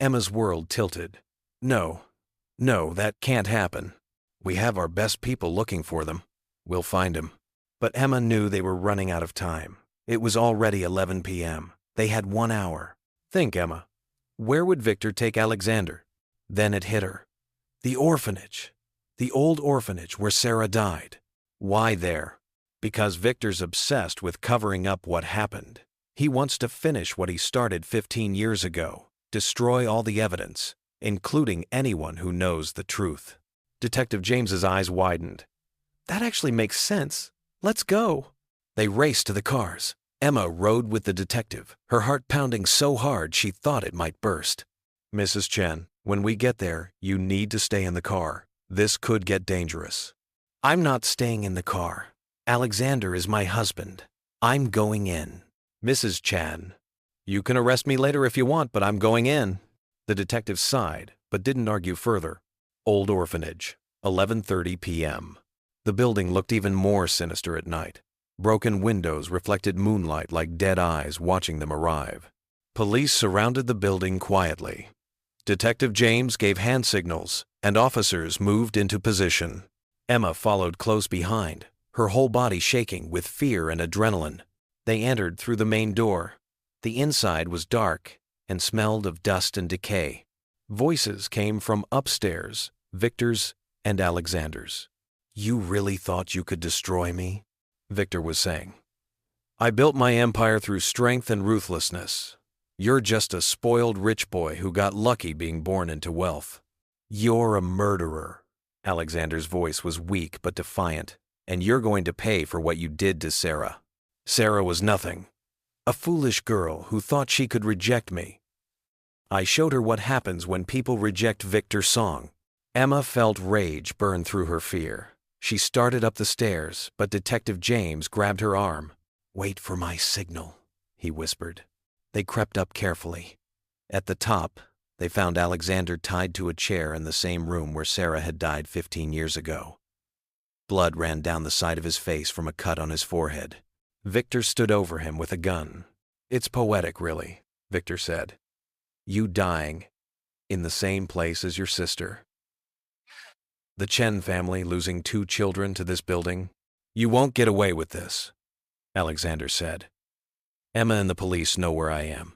Emma's world tilted. No, No, that can't happen. We have our best people looking for them. We'll find him. But Emma knew they were running out of time. It was already 11 p.m. They had 1 hour. Think, Emma. Where would Victor take Alexander? Then it hit her. The orphanage. The old orphanage where Sarah died. Why there? Because Victor's obsessed with covering up what happened. He wants to finish what he started 15 years ago. Destroy all the evidence, including anyone who knows the truth. Detective James's eyes widened. That actually makes sense. Let's go. They raced to the cars. Emma rode with the detective, her heart pounding so hard she thought it might burst. Mrs. Chen, when we get there, you need to stay in the car. This could get dangerous. I'm not staying in the car. Alexander is my husband. I'm going in. Mrs. Chan, you can arrest me later if you want, but I'm going in. The detective sighed, but didn't argue further. Old orphanage, 11:30 p.m. The building looked even more sinister at night. Broken windows reflected moonlight like dead eyes watching them arrive. Police surrounded the building quietly. Detective James gave hand signals, and officers moved into position. Emma followed close behind, her whole body shaking with fear and adrenaline. They entered through the main door. The inside was dark and smelled of dust and decay. Voices came from upstairs, Victor's and Alexander's. You really thought you could destroy me? Victor was saying. I built my empire through strength and ruthlessness. You're just a spoiled rich boy who got lucky being born into wealth. You're a murderer. Alexander's voice was weak but defiant, and you're going to pay for what you did to Sarah. Sarah was nothing. A foolish girl who thought she could reject me. I showed her what happens when people reject Victor's song. Emma felt rage burn through her fear. She started up the stairs, but Detective James grabbed her arm. Wait for my signal, he whispered. They crept up carefully. At the top, they found Alexander tied to a chair in the same room where Sarah had died 15 years ago. Blood ran down the side of his face from a cut on his forehead. Victor stood over him with a gun. It's poetic, really, Victor said. You dying in the same place as your sister. The Chen family losing 2 children to this building. You won't get away with this, Alexander said. Emma and the police know where I am.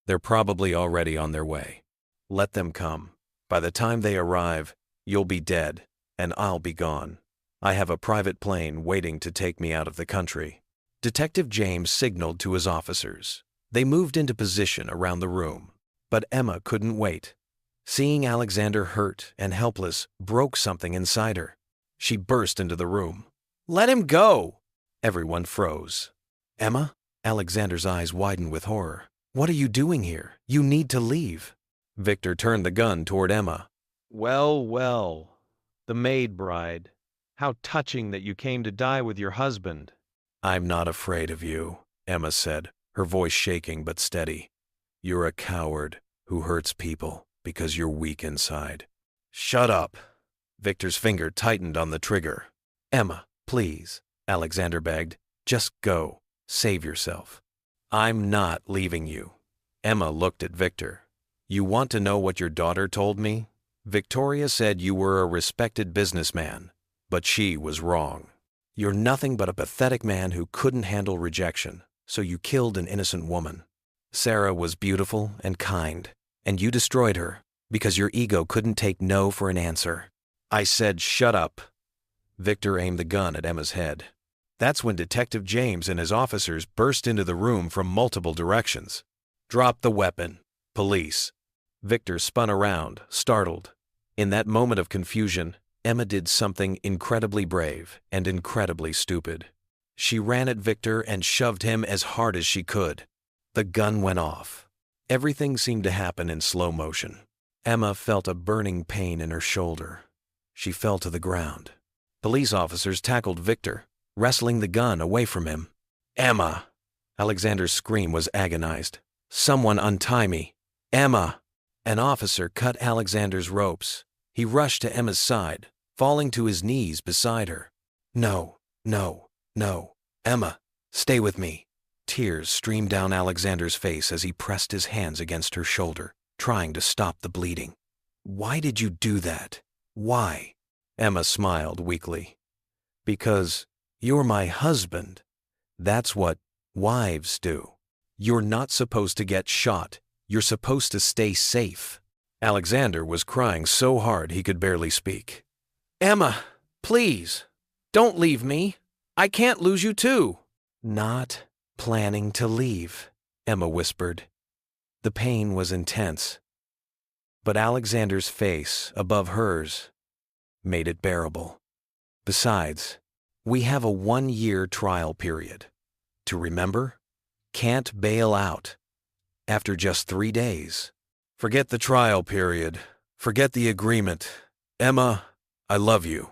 They're probably already on their way. Let them come. By the time they arrive, you'll be dead, and I'll be gone. I have a private plane waiting to take me out of the country. Detective James signaled to his officers. They moved into position around the room. But Emma couldn't wait. Seeing Alexander hurt and helpless broke something inside her. She burst into the room. Let him go! Everyone froze. Emma? Alexander's eyes widened with horror. What are you doing here? You need to leave. Victor turned the gun toward Emma. Well, well. The Maid bride. How touching that you came to die with your husband. I'm not afraid of you, Emma said, her voice shaking but steady. You're a coward who hurts people because you're weak inside. Shut up. Victor's finger tightened on the trigger. Emma, please, Alexander begged. Just go. Save yourself. I'm not leaving you. Emma looked at Victor. You want to know what your daughter told me? Victoria said you were a respected businessman, but she was wrong. You're nothing but a pathetic man who couldn't handle rejection, so you killed an innocent woman. Sarah was beautiful and kind, and you destroyed her because your ego couldn't take no for an answer. I said shut up. Victor aimed the gun at Emma's head. That's when Detective James and his officers burst into the room from multiple directions. Drop the weapon. Police. Victor spun around, startled. In that moment of confusion, Emma did something incredibly brave and incredibly stupid. She ran at Victor and shoved him as hard as she could. The gun went off. Everything seemed to happen in slow motion. Emma felt a burning pain in her shoulder. She fell to the ground. Police officers tackled Victor, wrestling the gun away from him. Emma! Alexander's scream was agonized. Someone untie me! Emma! An officer cut Alexander's ropes. He rushed to Emma's side, falling to his knees beside her. No, no, no. Emma, stay with me. Tears streamed down Alexander's face as he pressed his hands against her shoulder, trying to stop the bleeding. Why did you do that? Why? Emma smiled weakly. Because you're my husband. That's what wives do. You're not supposed to get shot. You're supposed to stay safe. Alexander was crying so hard he could barely speak. Emma, please, don't leave me. I can't lose you too. Not planning to leave, Emma whispered. The pain was intense, but Alexander's face above hers made it bearable. Besides, we have a 1-year trial period. To remember, can't bail out after just 3 days. Forget the trial period. Forget the agreement. Emma, I love you.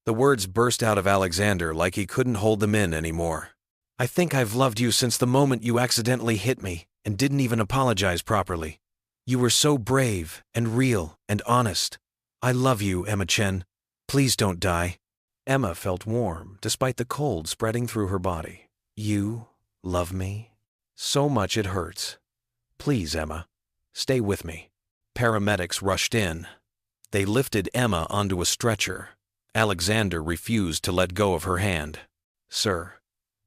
The words burst out of Alexander like he couldn't hold them in anymore. I think I've loved you since the moment you accidentally hit me and didn't even apologize properly. You were so brave and real and honest. I love you, Emma Chen. Please don't die. Emma felt warm despite the cold spreading through her body. You love me? So much it hurts. Please, Emma, stay with me. Paramedics rushed in. They lifted Emma onto a stretcher. Alexander refused to let go of her hand. Sir,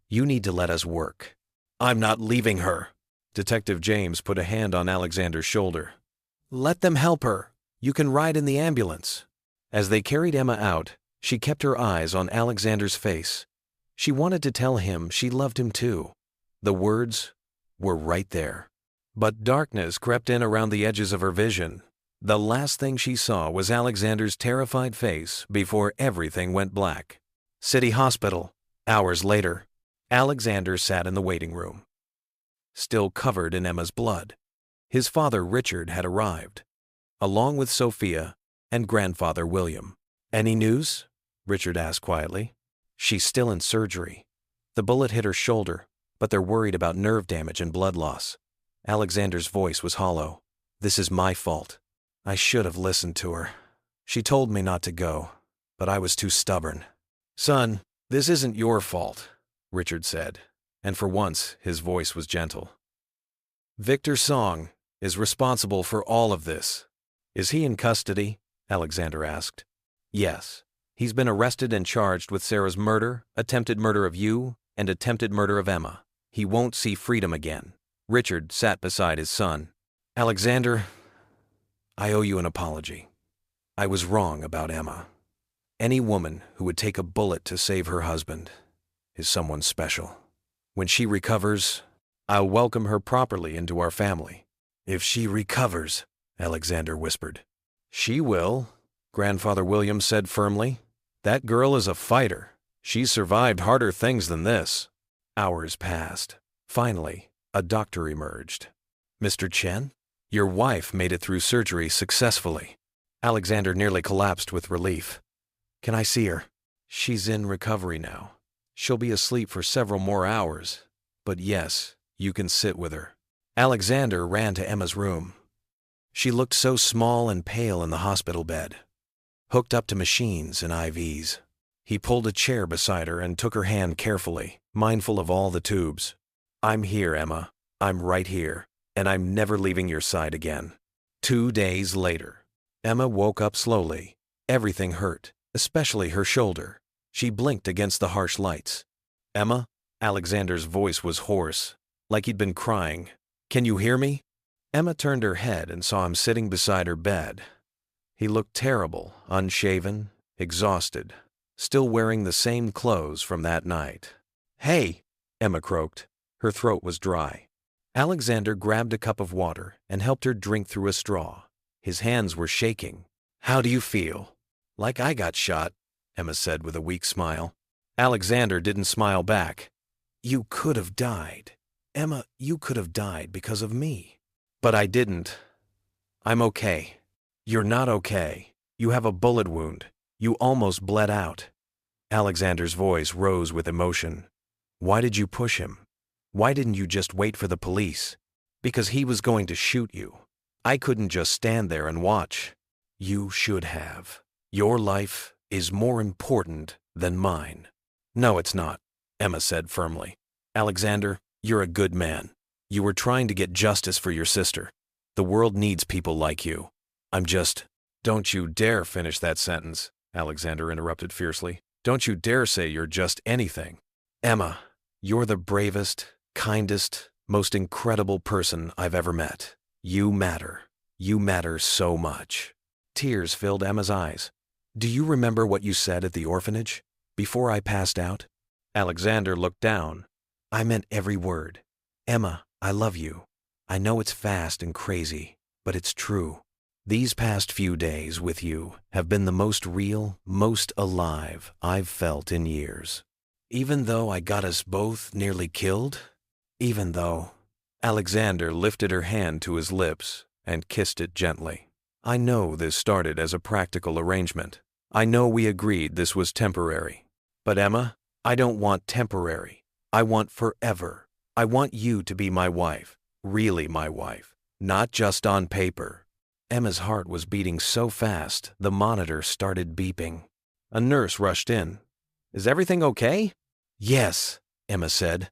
you need to let us work. I'm not leaving her. Detective James put a hand on Alexander's shoulder. Let them help her. You can ride in the ambulance. As they carried Emma out, she kept her eyes on Alexander's face. She wanted to tell him she loved him too. The words were right there. But darkness crept in around the edges of her vision. The last thing she saw was Alexander's terrified face before everything went black. City Hospital. Hours later, Alexander sat in the waiting room, still covered in Emma's blood. His father Richard had arrived, along with Sophia and grandfather William. Any news? Richard asked quietly. She's still in surgery. The bullet hit her shoulder, but they're worried about nerve damage and blood loss. Alexander's voice was hollow. This is my fault. I should have listened to her. She told me not to go, but I was too stubborn. Son, this isn't your fault, Richard said, and for once his voice was gentle. Victor Song is responsible for all of this. Is he in custody? Alexander asked. Yes. He's been arrested and charged with Sarah's murder, attempted murder of you, and attempted murder of Emma. He won't see freedom again. Richard sat beside his son. Alexander, I owe you an apology. I was wrong about Emma. Any woman who would take a bullet to save her husband is someone special. When she recovers, I'll welcome her properly into our family. If she recovers, Alexander whispered. She will, Grandfather William said firmly. That girl is a fighter. She's survived harder things than this. Hours passed. Finally, a doctor emerged. Mr. Chen, your wife made it through surgery successfully. Alexander nearly collapsed with relief. Can I see her? She's in recovery now. She'll be asleep for several more hours. But yes, you can sit with her. Alexander ran to Emma's room. She looked so small and pale in the hospital bed, hooked up to machines and IVs. He pulled a chair beside her and took her hand carefully, mindful of all the tubes. I'm here, Emma. I'm right here, and I'm never leaving your side again. 2 days later, Emma woke up slowly. Everything hurt, especially her shoulder. She blinked against the harsh lights. Emma? Alexander's voice was hoarse, like he'd been crying. Can you hear me? Emma turned her head and saw him sitting beside her bed. He looked terrible, unshaven, exhausted, still wearing the same clothes from that night. Hey, Emma croaked. Her throat was dry. Alexander grabbed a cup of water and helped her drink through a straw. His hands were shaking. How do you feel? Like I got shot, Emma said with a weak smile. Alexander didn't smile back. You could have died. Emma, you could have died because of me. But I didn't. I'm okay. You're not okay. You have a bullet wound. You almost bled out. Alexander's voice rose with emotion. Why did you push him? Why didn't you just wait for the police? Because he was going to shoot you. I couldn't just stand there and watch. You should have. Your life is more important than mine. No, it's not, Emma said firmly. Alexander, you're a good man. You were trying to get justice for your sister. The world needs people like you. Don't you dare finish that sentence, Alexander interrupted fiercely. Don't you dare say you're just anything. Emma, you're the bravest, kindest, most incredible person I've ever met. You matter. You matter so much. Tears filled Emma's eyes. Do you remember what you said at the orphanage, before I passed out? Alexander looked down. I meant every word. Emma, I love you. I know it's fast and crazy, but it's true. These past few days with you have been the most real, most alive I've felt in years. Even though I got us both nearly killed, even though... Alexander lifted her hand to his lips and kissed it gently. I know this started as a practical arrangement. I know we agreed this was temporary. But Emma, I don't want temporary. I want forever. I want you to be my wife, really my wife, not just on paper. Emma's heart was beating so fast, the monitor started beeping. A nurse rushed in. Is everything okay? Yes, Emma said,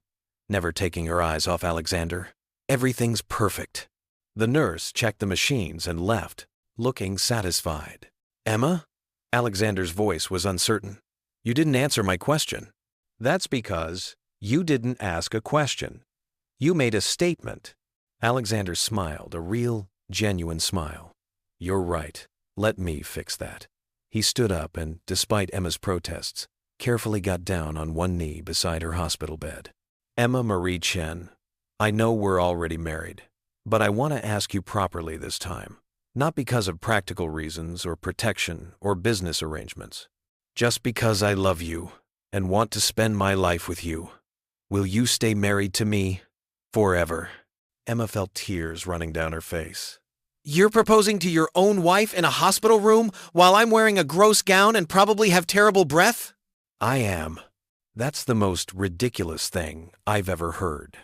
never taking her eyes off Alexander. Everything's perfect. The nurse checked the machines and left, looking satisfied. Emma? Alexander's voice was uncertain. You didn't answer my question. That's because you didn't ask a question. You made a statement. Alexander smiled, a real, genuine smile. You're right. Let me fix that. He stood up and, despite Emma's protests, carefully got down on one knee beside her hospital bed. Emma Marie Chen, I know we're already married, but I want to ask you properly this time. Not because of practical reasons or protection or business arrangements. Just because I love you and want to spend my life with you. Will you stay married to me forever? Emma felt tears running down her face. You're proposing to your own wife in a hospital room while I'm wearing a gross gown and probably have terrible breath? I am. That's the most ridiculous thing I've ever heard.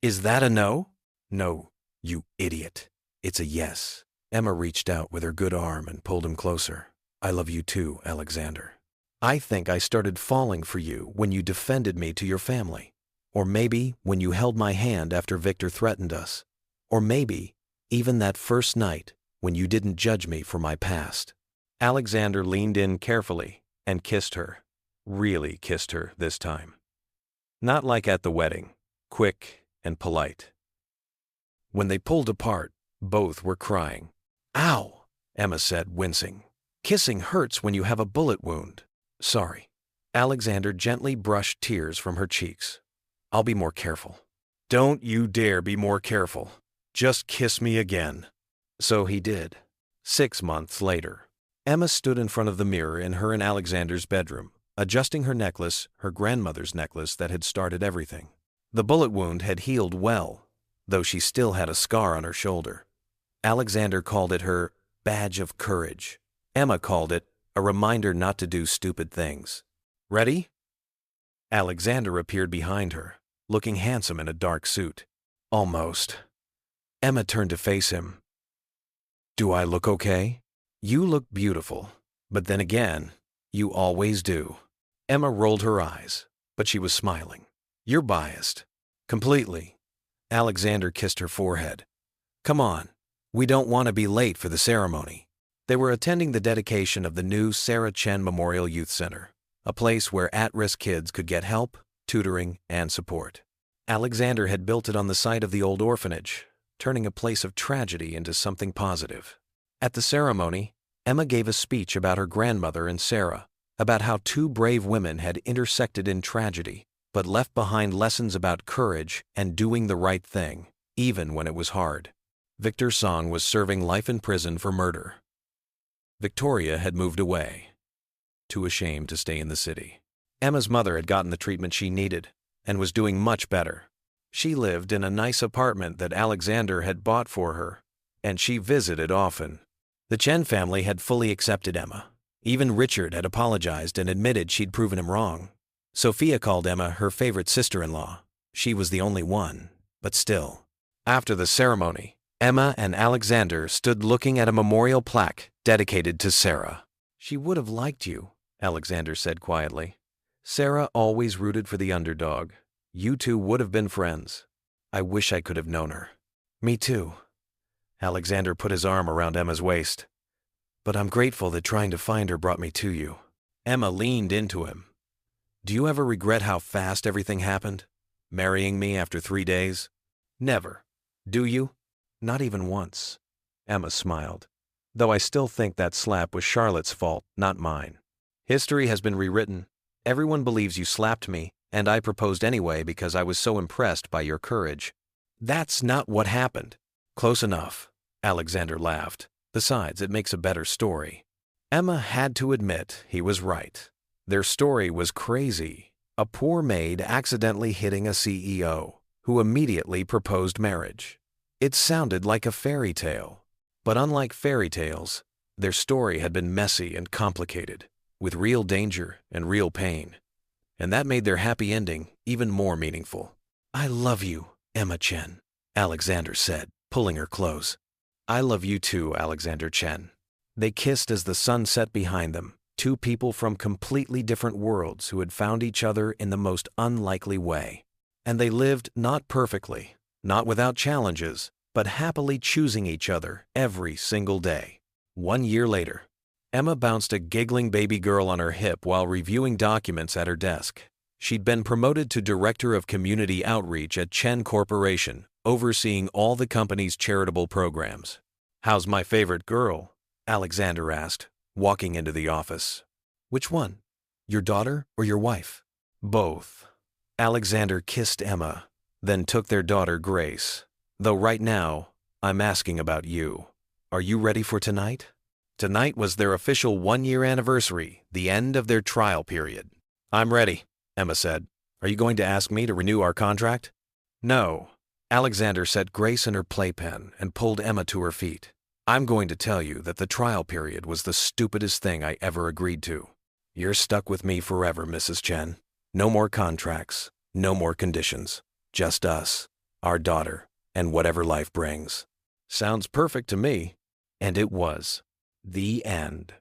Is that a no? No, you idiot. It's a yes. Emma reached out with her good arm and pulled him closer. I love you too, Alexander. I think I started falling for you when you defended me to your family. Or maybe when you held my hand after Victor threatened us. Or maybe even that first night when you didn't judge me for my past. Alexander leaned in carefully and kissed her. Really kissed her this time. Not like at the wedding, quick and polite. When they pulled apart, both were crying. Ow, Emma said, wincing. Kissing hurts when you have a bullet wound. Sorry. Alexander gently brushed tears from her cheeks. I'll be more careful. Don't you dare be more careful. Just kiss me again. So he did. 6 months later, Emma stood in front of the mirror in her and Alexander's bedroom, adjusting her necklace, her grandmother's necklace that had started everything. The bullet wound had healed well, though she still had a scar on her shoulder. Alexander called it her badge of courage. Emma called it a reminder not to do stupid things. Ready? Alexander appeared behind her, looking handsome in a dark suit. Almost. Emma turned to face him. Do I look okay? You look beautiful, but then again, you always do. Emma rolled her eyes, but she was smiling. You're biased. Completely. Alexander kissed her forehead. Come on. We don't want to be late for the ceremony. They were attending the dedication of the new Sarah Chen Memorial Youth Center, a place where at-risk kids could get help, tutoring, and support. Alexander had built it on the site of the old orphanage, turning a place of tragedy into something positive. At the ceremony, Emma gave a speech about her grandmother and Sarah, about how 2 brave women had intersected in tragedy, but left behind lessons about courage and doing the right thing, even when it was hard. Victor Song was serving life in prison for murder. Victoria had moved away, too ashamed to stay in the city. Emma's mother had gotten the treatment she needed and was doing much better. She lived in a nice apartment that Alexander had bought for her, and she visited often. The Chen family had fully accepted Emma. Even Richard had apologized and admitted she'd proven him wrong. Sophia called Emma her favorite sister-in-law. She was the only one, but still. After the ceremony, Emma and Alexander stood looking at a memorial plaque dedicated to Sarah. She would have liked you, Alexander said quietly. Sarah always rooted for the underdog. You two would have been friends. I wish I could have known her. Me too. Alexander put his arm around Emma's waist. But I'm grateful that trying to find her brought me to you. Emma leaned into him. Do you ever regret how fast everything happened? Marrying me after 3 days? Never. Do you? Not even once. Emma smiled. Though I still think that slap was Charlotte's fault, not mine. History has been rewritten. Everyone believes you slapped me, and I proposed anyway because I was so impressed by your courage. That's not what happened. Close enough. Alexander laughed. Besides, it makes a better story. Emma had to admit he was right. Their story was crazy. A poor maid accidentally hitting a CEO, who immediately proposed marriage. It sounded like a fairy tale. But unlike fairy tales, their story had been messy and complicated, with real danger and real pain. And that made their happy ending even more meaningful. I love you, Emma Chen, Alexander said, pulling her close. I love you too, Alexander Chen. They kissed as the sun set behind them, two people from completely different worlds who had found each other in the most unlikely way. And they lived not perfectly, not without challenges, but happily choosing each other every single day. 1 year later, Emma bounced a giggling baby girl on her hip while reviewing documents at her desk. She'd been promoted to Director of Community Outreach at Chen Corporation, overseeing all the company's charitable programs. How's my favorite girl? Alexander asked, walking into the office. Which one? Your daughter or your wife? Both. Alexander kissed Emma, then took their daughter Grace. Though right now, I'm asking about you. Are you ready for tonight? Tonight was their official 1-year anniversary, the end of their trial period. I'm ready, Emma said. Are you going to ask me to renew our contract? No. Alexander set Grace in her playpen and pulled Emma to her feet. I'm going to tell you that the trial period was the stupidest thing I ever agreed to. You're stuck with me forever, Mrs. Chen. No more contracts, no more conditions. Just us, our daughter, and whatever life brings. Sounds perfect to me. And it was. The end.